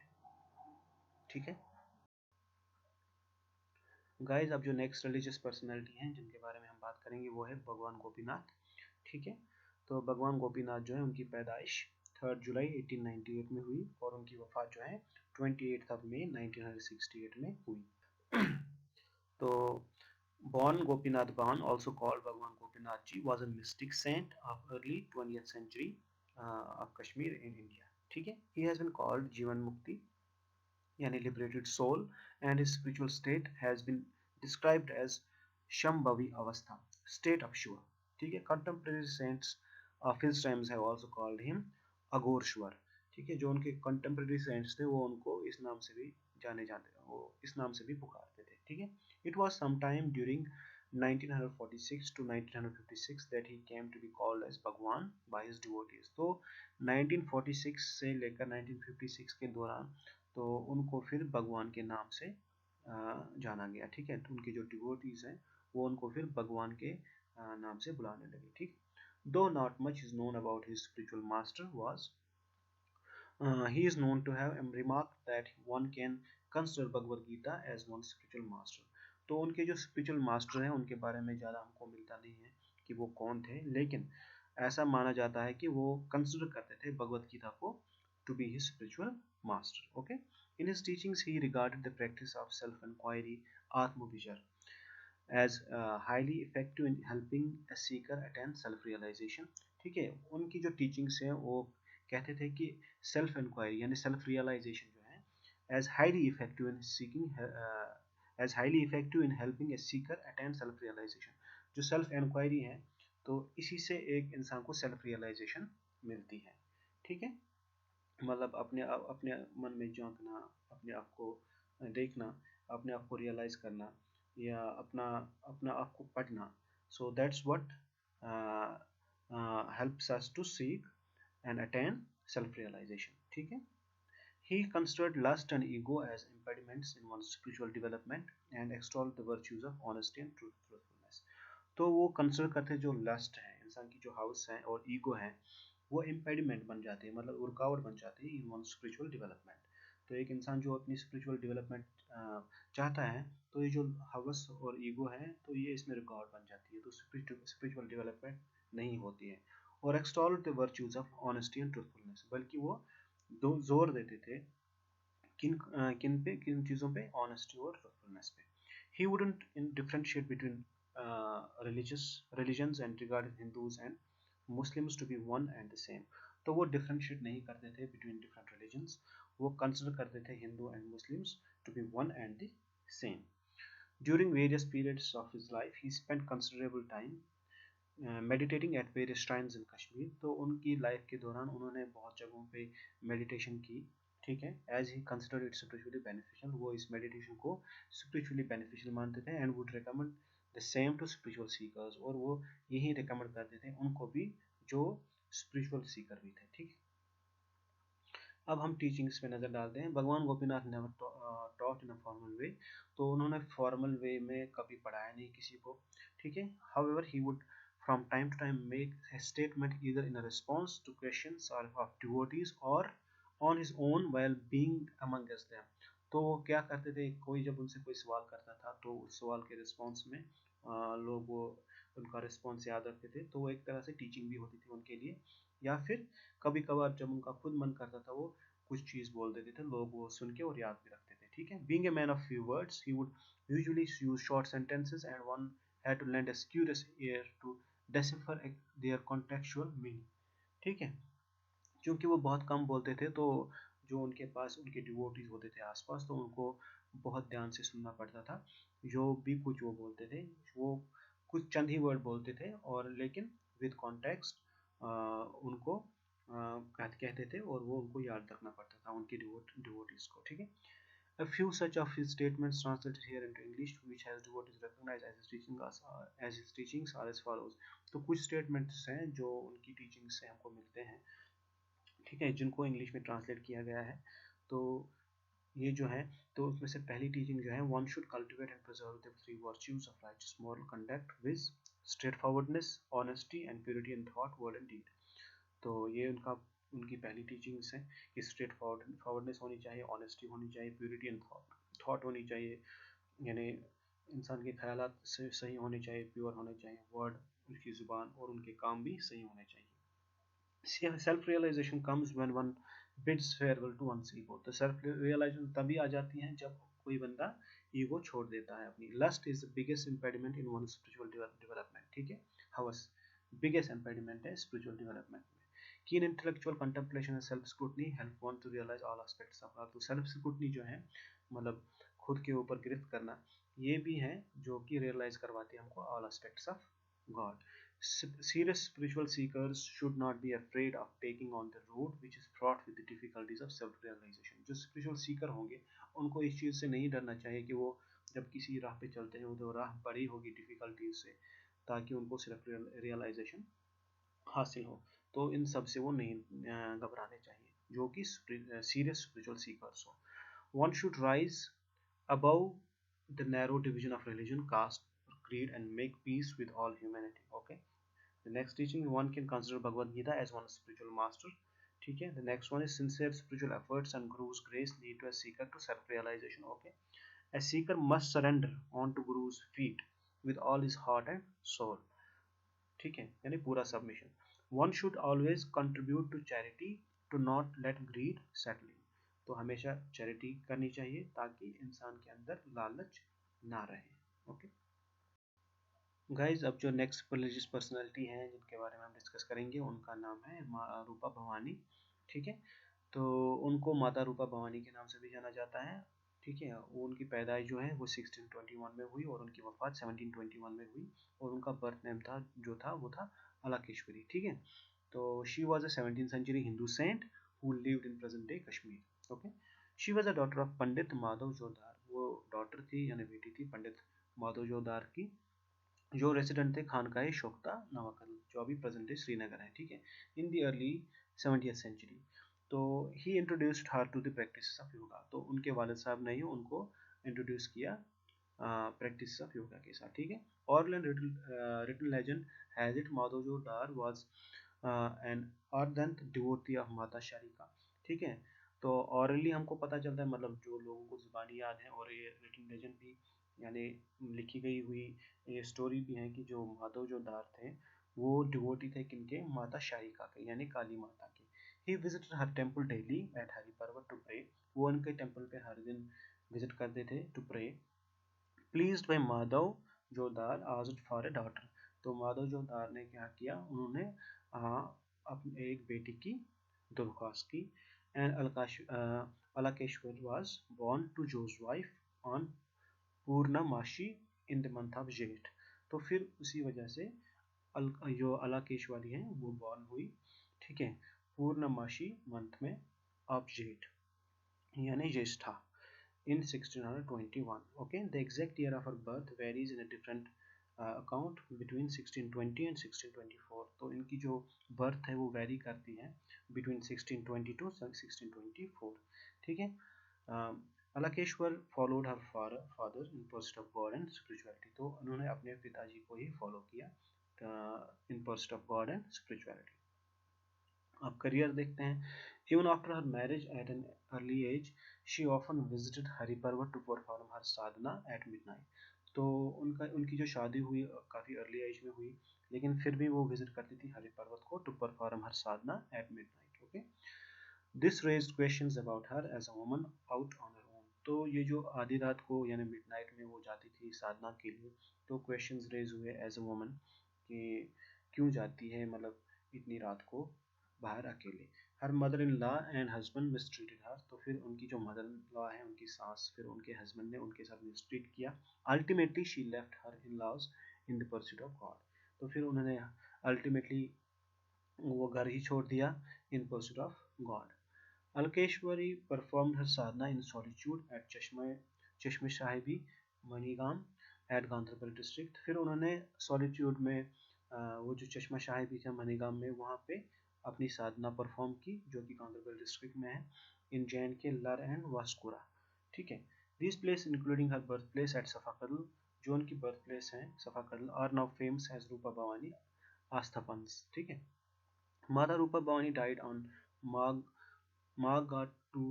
ठीक है। गाइस, अब जो नेक्स्ट रिलीजियस पर्सनैलिटी हैं जिनके बारे में हम बात करेंगे वो है भगवान गोपीनाथ, ठीक है। तो भगवान गोपीनाथ जो है उनकी पैदाइश 3 जुलाई 1898 में हुई और उनकी वफात जो है 28 मई 1968 में हुई। तो born Gopinath Ban, also called Bhagwan Gopinath Ji, was a mystic saint of early 20th century of Kashmir in India, ठीक है। He has been called Jivan Mukti यानी liberated soul, and his spiritual state has been described as Shambhavi Avastha, state of Shiva, ठीक है। Contemporary saints of his times have also called him Aghorshwar, ठीक है। जो उनके contemporary saints थे वो उनको इस नाम से भी जाने जाते, वो इस नाम से भी पुकारते थे, ठीक है। It was sometime during 1946 to 1956 that he came to be called as Bhagwan by his devotees। तो 1946 से लेकर 1956 के दौरान तो उनको फिर भगवान के नाम से जाना गया, ठीक है। तो उनके जो डिवोटीज हैं वो उनको फिर भगवान के नाम से बुलाने लगे, ठीक। दो not much is known about his spiritual master was he is known to have remarked that one can consider Bhagavad Gita as one spiritual master. तो उनके जो स्पिरिचुअल मास्टर हैं उनके बारे में ज़्यादा हमको मिलता नहीं है कि वो कौन थे, लेकिन ऐसा माना जाता है कि वो कंसिडर करते थे भगवत गीता को to be his spiritual master. Okay, in his teachings he regarded the practice of self inquiry, atma vichar, as highly effective in helping a seeker attain self realization. ठीक है, उनकी जो टीचिंग्स हैं वो कहते थे कि सेल्फ इंक्वायरी यानी सेल्फ रियलाइजेशन जो है as highly effective in seeking as highly effective in helping a seeker attain self realisation. जो सेल्फ इंक्वायरी है तो इसी से एक इंसान को सेल्फ रियलाइजेशन मिलती है, ठीक है। मतलब अपने मन में झांकना, अपने आप को देखना, अपने आप को रियलाइज करना या अपना अपना आप को पढ़ना। So that's what helps us to seek and attain self realisation, ठीक है। He considered lust and ego as impediments in one's spiritual development and extolled the virtues of honesty and truthfulness. तो वो कंसिडर करते जो lust है, इंसान की जो हाउस है और ईगो है, वो इम्पेडिमेंट बन जाते हैं, मतलब रुकावट बन जाती है इन वन स्पिरिचुअल डेवलपमेंट। तो एक इंसान जो अपनी स्पिरिचुअल डेवलपमेंट चाहता है तो ये जो हवस और ईगो है तो ये इसमें रुकावट बन जाती है, तो स्पिरिचुअल डेवलपमेंट नहीं होती है। और extol the virtues of honesty and truthfulness, बल्कि वो दो जोर देते थे किन चीज़ों पे, ऑनेस्टी और ट्रूथफुलनेस पे। ही wouldn't differentiate between religions and regarded Hindus and Muslims to be one and the same. तो वो डिफरेंशिएट नहीं करते थे बिटवीन डिफरेंट रिलीजन्स, वो कंसिडर करते थे Hindu and Muslims to be one and the same. During various periods of his life he spent considerable time meditating at various shrines in Kashmir. तो उनकी लाइफ के दौरान उन्होंने बहुत जगहों पे मेडिटेशन की, ठीक है। As he consider it spiritually beneficial, वो इस मेडिटेशन को स्पिरिचुअली बेनिफिशियल मानते थे and would recommend the same to spiritual seekers, और वो यही रिकमेंड करते थे उनको भी जो स्पिरिचुअल सीकर भी थे, ठीक। अब हम टीचिंग्स पे नज़र डालते हैं। भगवान Gopinath never taught in a formal way, तो उन्होंने फॉर्मल वे में कभी पढ़ाया नहीं किसी को, ठीक है। However he would from time to time make a statement either in a response to questions or of devotees or on his own while being among them. तो वो क्या करते थे, कोई जब उनसे कोई सवाल करता था तो उस सवाल के रिस्पॉन्स में लोग वो उनका रिस्पॉन्स याद रखते थे, तो वो एक तरह से टीचिंग भी होती थी उनके लिए। या फिर कभी कभार जब उनका खुद मन करता था वो कुछ चीज़ बोल देते थे, लोग वो सुन के और याद भी रखते थे, ठीक है। Being a man of few words, he would usually use short sentences and one had to lend a curious ear to decipher their contextual meaning, ठीक है। क्योंकि वो बहुत कम बोलते थे तो जो उनके पास उनके डिवोटीज होते थे आसपास, तो उनको बहुत ध्यान से सुनना पड़ता था। जो भी कुछ वो बोलते थे वो कुछ चंद ही वर्ड बोलते थे, और लेकिन विद कॉन्टेक्स्ट उनको कहते थे और वो उनको याद रखना पड़ता था उनके डिवोटीज को, ठीक है। A few such of his statements translated here into English, which has devotees recognized as his teachings are as follows. तो कुछ statements हैं जो उनकी teachings से हमको मिलते हैं, ठीक है, जिनको इंग्लिश में ट्रांसलेट किया गया है। तो ये जो है, तो उसमें से पहली टीचिंग जो है, one should cultivate and preserve the three virtues of righteous moral conduct with straightforwardness, honesty and purity in thought, word and deed. तो ये उनकी पहली टीचिंग्स है कि स्ट्रेट फॉरवर्डनेस होनी चाहिए, ऑनेस्टी होनी चाहिए, प्योरिटी इन थॉट होनी चाहिए, यानी इंसान के ख्यालात सही होने चाहिए, प्योर होने चाहिए वर्ड, उसकी ज़ुबान, और उनके काम भी सही होने चाहिए। Self realisation comes when one bids farewell to one's ego. तो सेल्फ रियलाइजेशन तभी आ जाती है जब कोई बंदा ईगो छोड़ देता है अपनी। Lust is the biggest impediment in one spiritual development, ठीक है। हवस बिगेस्ट इंपेडिमेंट है स्पिरिचुअल डेवलपमेंट में। Keen intellectual contemplation and self scrutiny help one to realize all aspects of God. तो सेल्फ स्क्रूटनी जो है, मतलब खुद के ऊपर गिरफ्त करना, ये भी है जो कि रियलाइज करवाती है हमको all aspects of God. Serious spiritual seekers should not be afraid of taking on the road which is fraught with the difficulties of self realization. जो spiritual seeker होंगे उनको इस चीज़ से नहीं डरना चाहिए कि वो जब किसी राह पे चलते हैं तो राह बड़ी होगी डिफिकल्टीज से, ताकि उनको सेल्फ रियलाइजेशन हासिल हो। तो इन सब से वो नहीं घबराने चाहिए जो कि सीरियस स्पिरिचुअल सीकर्स हो। One should rise above the narrow division of religion, caste, creed, and make peace with all humanity. Okay. The next teaching, one can consider Bhagavad Gita as one spiritual master. ठीक है. The next one is sincere spiritual efforts and Guru's grace lead to a seeker to self-realization. Okay. A seeker must surrender onto Guru's feet with all his heart and soul. ठीक है, यानी पूरा submission. One should always contribute to charity to not let greed settle in. तो हमेशा charity करनी चाहिए ताकि इंसान के अंदर लालच ना रहे. ओके गाइज, अब जो नेक्स्ट रिलीजियस पर्सनालिटी हैं जिनके बारे में हम डिस्कस करेंगे उनका नाम है रूपा भवानी. ठीक है, तो उनको माता रूपा भवानी के नाम से भी जाना जाता है. ठीक है, वो उनकी पैदाइश जो है वो 1621 में हुई और उनकी वफात 1721 में हुई और उनका बर्थ नेम था जो था वो था अलाकेश्वरी. ठीक है, तो she was a 17th century Hindu saint who lived in present day Kashmir. Okay, she was a daughter of Pandit Madhav Jodhar. वो डॉटर थी यानी बेटी थी पंडित माधव जोधार की, जो रेसिडेंट थे खानकाए शोकता नवाकल, जो अभी प्रेजेंट डे श्रीनगर है. ठीक है, इन दी अर्ली 70th century. तो he introduced her to the practice of yoga. तो उनके वालिद साहब ने ही उनको इंट्रोड्यूस किया प्रैक्टिस ऑफ योगा के साथ. ठीक है, oral and written legend has it Madhavjo Dar was an ardent devotee of Mata Sharika. ठीक है, तो ऑरली हमको पता चलता है, मतलब जो लोगों को जुबानी याद है, और ये रिटन लेजेंड भी यानी लिखी गई हुई ये स्टोरी भी है कि जो माधव जो दार थे वो डिवोटी थे किनके, माता शारिका के यानी काली माता के. He visited her temple daily at Hari Parbat to pray. वो उनके टेम्पल पे हर दिन विजिट करते थे to pray. Pleased by Madhav Jodar asked for a daughter. तो माधव जोदार ने क्या किया, उन्होंने अपने एक बेटी की दरख्वास्त की. And Alakeshwar was born to Jo's wife on Purnamashi in the month of Jeth. तो फिर उसी वजह से जो अलाकेश्वरी है वो बॉर्न हुई. ठीक है, पूर्णमाशी मंथ में ऑफ जेठ यानी ज्येष्ठा in 1621. Okay, the exact year of her birth varies in a different account between 1620 and 1624. तो इनकी जो बर्थ है वो वेरी करती है between 1622 and 1624. ठीक है, Alakeshwar followed her father in pursuit of God and spirituality. तो उन्होंने अपने पिताजी को ही फॉलो किया in pursuit of God and spirituality. अब करियर देखते हैं. Even after her marriage at an early age she often visited Hariparvat to perform her sadhana at midnight. तो उनकी जो शादी हुई काफ़ी अर्ली एज में हुई, लेकिन फिर भी वो विजिट करती थी हरिपर्वत को to perform her sadhana at midnight. Okay, this raised questions about her as a woman out on her own. तो ये जो आधी रात को यानी मिडनाइट में वो जाती थी साधना के लिए, तो क्वेश्चंस रेज हुए एज अ वुमन कि क्यों जाती है, मतलब इतनी रात को बाहर अकेले. Her mother in law and husband mistreated her. तो फिर उनकी जो मदर इन लॉ है, उनकी सास, फिर उनके हस्बैंड ने उनके साथ मिसट्रीट किया. Ultimately she left her in laws in the pursuit of God. तो फिर उन्होंने अल्टीमेटली वो घर ही छोड़ दिया in pursuit of God. Alakeshwari performed her sadhana in solitude at Chashme Sahibi Manigam at Ganderbal district. फिर उन्होंने सॉलिट्यूड में वो जो चश्मा साहिबी था मनीगाम में, वहाँ पे अपनी साधना परफॉर्म की जो कि गांधरबल डिस्ट्रिक्ट में है, इन जैन के लर एंड वास्कुरा. ठीक है, this place including her birth place at Safakadal, जो उनकी बर्थ प्लेस है Safakadal, are now famous as Rupa Bhawani asthapans. ठीक है, Mata Rupa Bhawani died on Magatu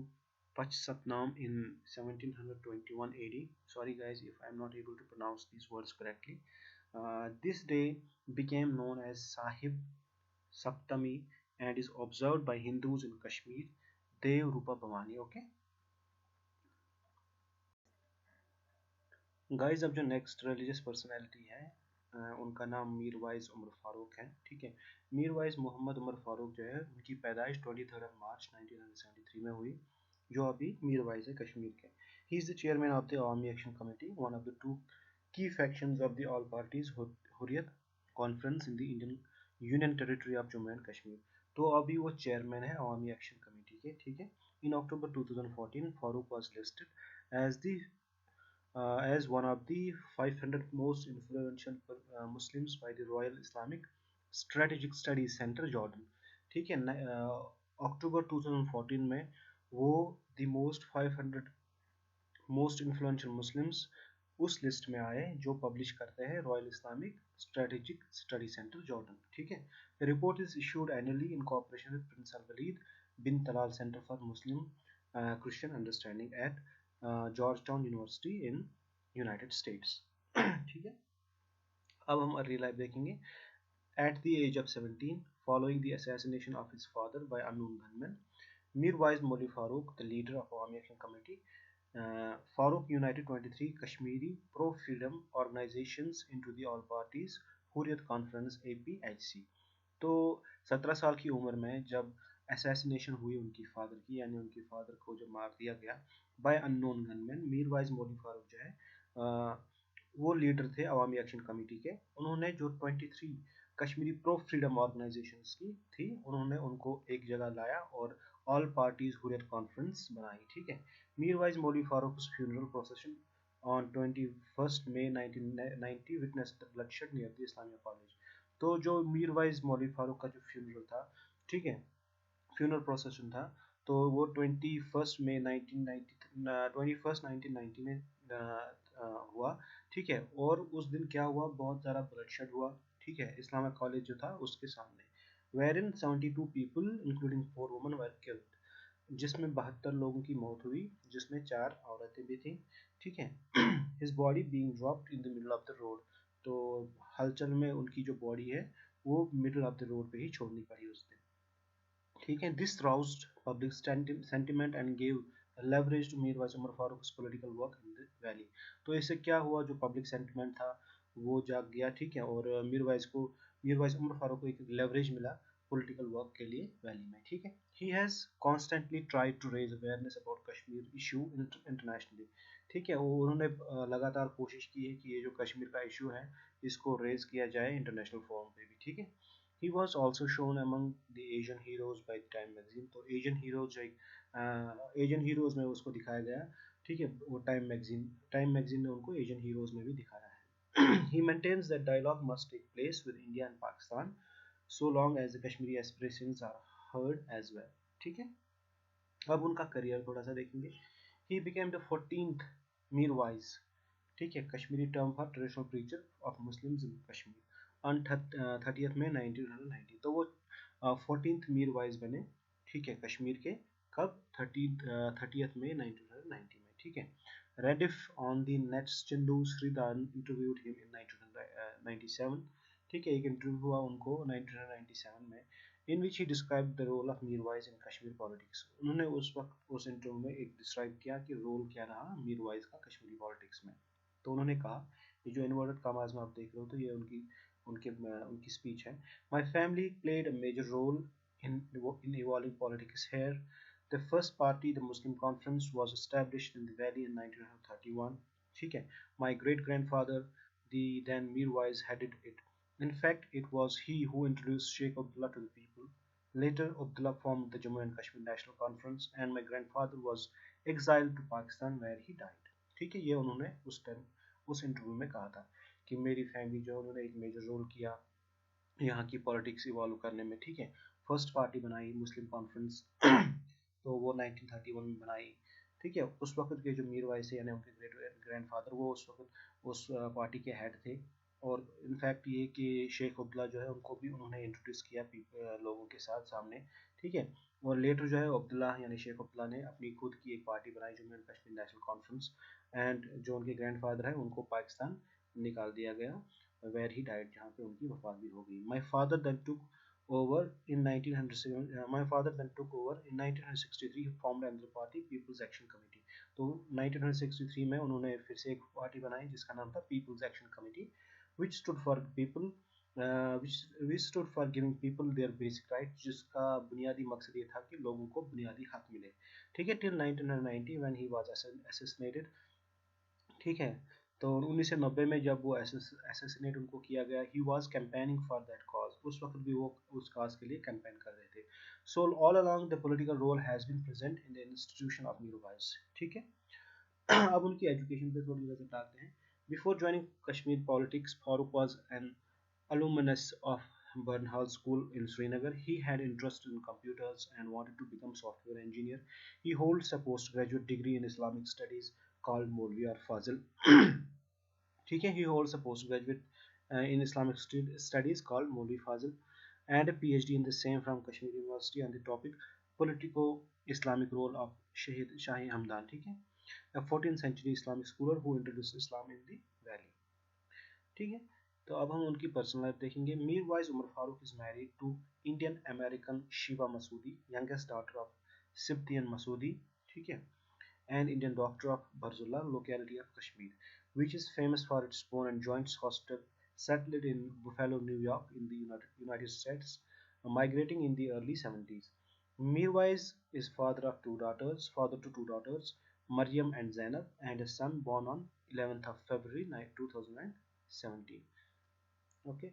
Pachsatnam in 1721 AD. Sorry guys if I am not able to pronounce these words correctly. This day became known as Sahib Saptami and is observed by Hindus in Kashmir. Dev Rupa Bhavani. Okay guys, अब जो next religious personality है उनका नाम मीरवाइज उमर फारूक है. ठीक है, मीरवाइज मोहम्मद उमर फारूक जो है उनकी पैदाइश 23 मार्च 1973 में हुई, जो अभी मीरवाइज है कश्मीर के. He is the chairman of the Awami action committee, one of the two key factions of the all parties Hurriyat conference in the Indian union territory of Jammu and Kashmir. तो अभी वो चेयरमैन है आर्मी एक्शन कमेटी के. ठीक है, in October 2014 Farooq was listed as the as one of the 500 most influential Muslims by the Royal Islamic Strategic Studies Center Jordan. ठीक है, अक्टूबर 2014 में वो the most 500 most influential Muslims उस लिस्ट में आए जो पब्लिश करते हैं Royal Islamic Strategic Study Centre Jordan. ठीक है, the report is issued annually in cooperation with Prince Al Waleed bin Talal Centre for Muslim Christian understanding at Georgetown University in United States. ठीक है, अब हम early life देखेंगे। At the age of 17, following the assassination of his father by unknown gunmen, Mirwais Molly Farooq, the leader of Awami Action Committee, Farooq united 23 Kashmiri pro-freedom organizations into the All Parties Hurriyat Conference APHC। तो 17 साल की उम्र में जब assassination हुई उनकी father की, यानी उनके फादर को जो मार दिया गया bye unknown gunman, Mirwaiz Maulvi Farooq जो है वो लीडर थे अवामी एक्शन कमेटी के। उन्होंने जो 23 कश्मीरी प्रो फ्रीडम ऑर्गेनाइजेशंस की थी, उन्होंने उनको एक जगह लाया और ऑल पार्टीज हुरियत कॉन्फ्रेंस बनाई। ठीक है, Mirwaiz Maulvi Farooq funeral procession on 21 May 1990 witness the bloodshed near the Islamia college. तो जो मीरवाइज मौली फारूक का जो फ्यूनरल था, ठीक है, फ्यूनरल प्रोसेशन था, तो वो 21 मई 1990 में हुआ। ठीक है, और उस दिन क्या हुआ, बहुत ज़्यादा ब्लडशेड हुआ। ठीक है, इस्लामिक कॉलेज जो था उसके सामने, वेरिन 72 people including 4 women were killed, जिसमें 72 लोगों की मौत हुई, जिसमें 4 औरतें भी थी। ठीक है, his body being dropped in the middle of the road. तो हलचल में उनकी जो बॉडी है वो मिडल ऑफ द रोड पे ही छोड़नी पड़ी उस दिन। ठीक है, this roused public sentiment and give leverage to Mirwaiz Umar Farooq political work in the valley. तो इससे क्या हुआ, जो पब्लिक सेंटिमेंट था वो जाग गया। ठीक है, और मीरवाइज उमर फारूक को एक लेवरेज मिला पॉलिटिकल वर्क के लिए वैली में। ठीक है, he has constantly tried to raise awareness about Kashmir issue internationally. ठीक है, वो उन्होंने लगातार कोशिश की है कि ये जो कश्मीर का इशू है इसको रेज किया जाए इंटरनेशनल फोरम पे भी। ठीक है, he was also shown among the Asian heroes by Time magazine। तो Asian heroes जो एक Asian heroes में उसको दिखाया गया। ठीक है, वो टाइम मैगजीन ने उनको Asian heroes में भी दिखाया है। He maintains that dialogue must take place with India and Pakistan so long as the Kashmiri aspirations are heard as well। ठीक है, अब उनका करियर थोड़ा सा देखेंगे। He became the 14th Mirwais, ठीक है, Kashmiri term for traditional preacher of Muslims in Kashmir on 30 मई 1990। तो वो 14th मीर वाइज बने। ठीक है, कश्मीर के कब, 30 मई 1990 में। ठीक है, Rediff on the net's Chandu Sridan interviewed him in 1997। ठीक है, एक इंटरव्यू हुआ उनको 1997 में, in which he describe the role of Mirwaiz in Kashmir politics. उन्होंने उस वक्त उस इंटरव्यू में एक डिस्क्राइब किया कि रोल क्या रहा मीरवाइज का कश्मीरी पॉलिटिक्स में। तो उन्होंने कहा, ये जो इन्वर्टेड कॉमास में आप देख रहे हो, तो ये उनकी स्पीच है। My family played a major role in evolving politics here. The first party, the Muslim Conference, was established in the valley in 1931। ठीक है, my great grandfather the then Mirwaiz headed it. In fact, it was he who introduced Sheikh Abdullah to the people. Later, Abdullah formed the Jammu and Kashmir National Conference, and my grandfather was exiled to Pakistan, where he died। ठीक है, ये उन्होंने उस time उस interview में कहा था कि मेरी फैमिली जो उन्होंने एक मेजर रोल किया यहाँ की पॉलिटिक्स इवॉल्व करने में। ठीक है, फर्स्ट पार्टी बनाई मुस्लिम कॉन्फ्रेंस, तो वो 1931 में बनाई। ठीक है, उस वक्त के जो मीर वाइस यानी उनके ग्रेट ग्रैंडफादर, वो उस वक्त उस पार्टी के हेड थे। और इनफैक्ट ये कि शेख अब्दुल्ला जो है उनको भी उन्होंने इंट्रोड्यूस किया लोगों के सामने। ठीक है, और लेटर जो है अब्दुल्ला यानी शेख अब्दुल्ला ने अपनी खुद की एक पार्टी बनाई, Jammu and Kashmir national conference, and जो उनके ग्रैंडफादर है उनको पाकिस्तान निकाल दिया गया, where he died, जहाँ पे उनकी वफात भी हो गई। My father then took over in 1963, formed another party, People's Action Committee। तो 1963 में उन्होंने फिर से एक पार्टी बनाई जिसका नाम था People's Action Committee, which stood for people which stood for giving people their basic rights, जिसका बुनियादी मकसद ये था कि लोगों को बुनियादी हक मिले। ठीक है, till 1990 when he was assassinated। ठीक है, तो 1990 में जब वो असैसिनेट उनको किया गया, he was campaigning for that cause. उस वक्त भी वो उस काज के लिए कैंपेन कर रहे थे। So all along the political role has been present in the institution of Mirwaiz. ठीक है, अब उनकी एजुकेशन पे थोड़ी नजर डालते हैं। Before joining Kashmir politics, Farooq was an alumnus of Burnhal School in Srinagar. He had interest in computers and wanted to become software engineer. He holds a postgraduate degree in Islamic studies called Molvi or Fazil। ठीक है. He holds a postgraduate in Islamic studies called Maulvi Fazil and a PhD in the same from Kashmir University on the topic politico-Islamic role of Shahid Shahi Hamdan. ठीक है, a 14th century Islamic scholar who introduced Islam in the valley. ठीक है, तो अब हम उनकी personal life देखेंगे. Mirwaiz Umar Farooq is married to Indian American Sheeba Masoodi, youngest daughter of Sibtain Masoodi. ठीक है, and Indian doctor of Barzullah, locality of Kashmir, which is famous for its bone and joints hospital, settled in Buffalo, New York, in the United States, migrating in the early 70s. Mirwais is father to two daughters, Maryam and Zainab, and a son born on 11th of February 2017. Okay.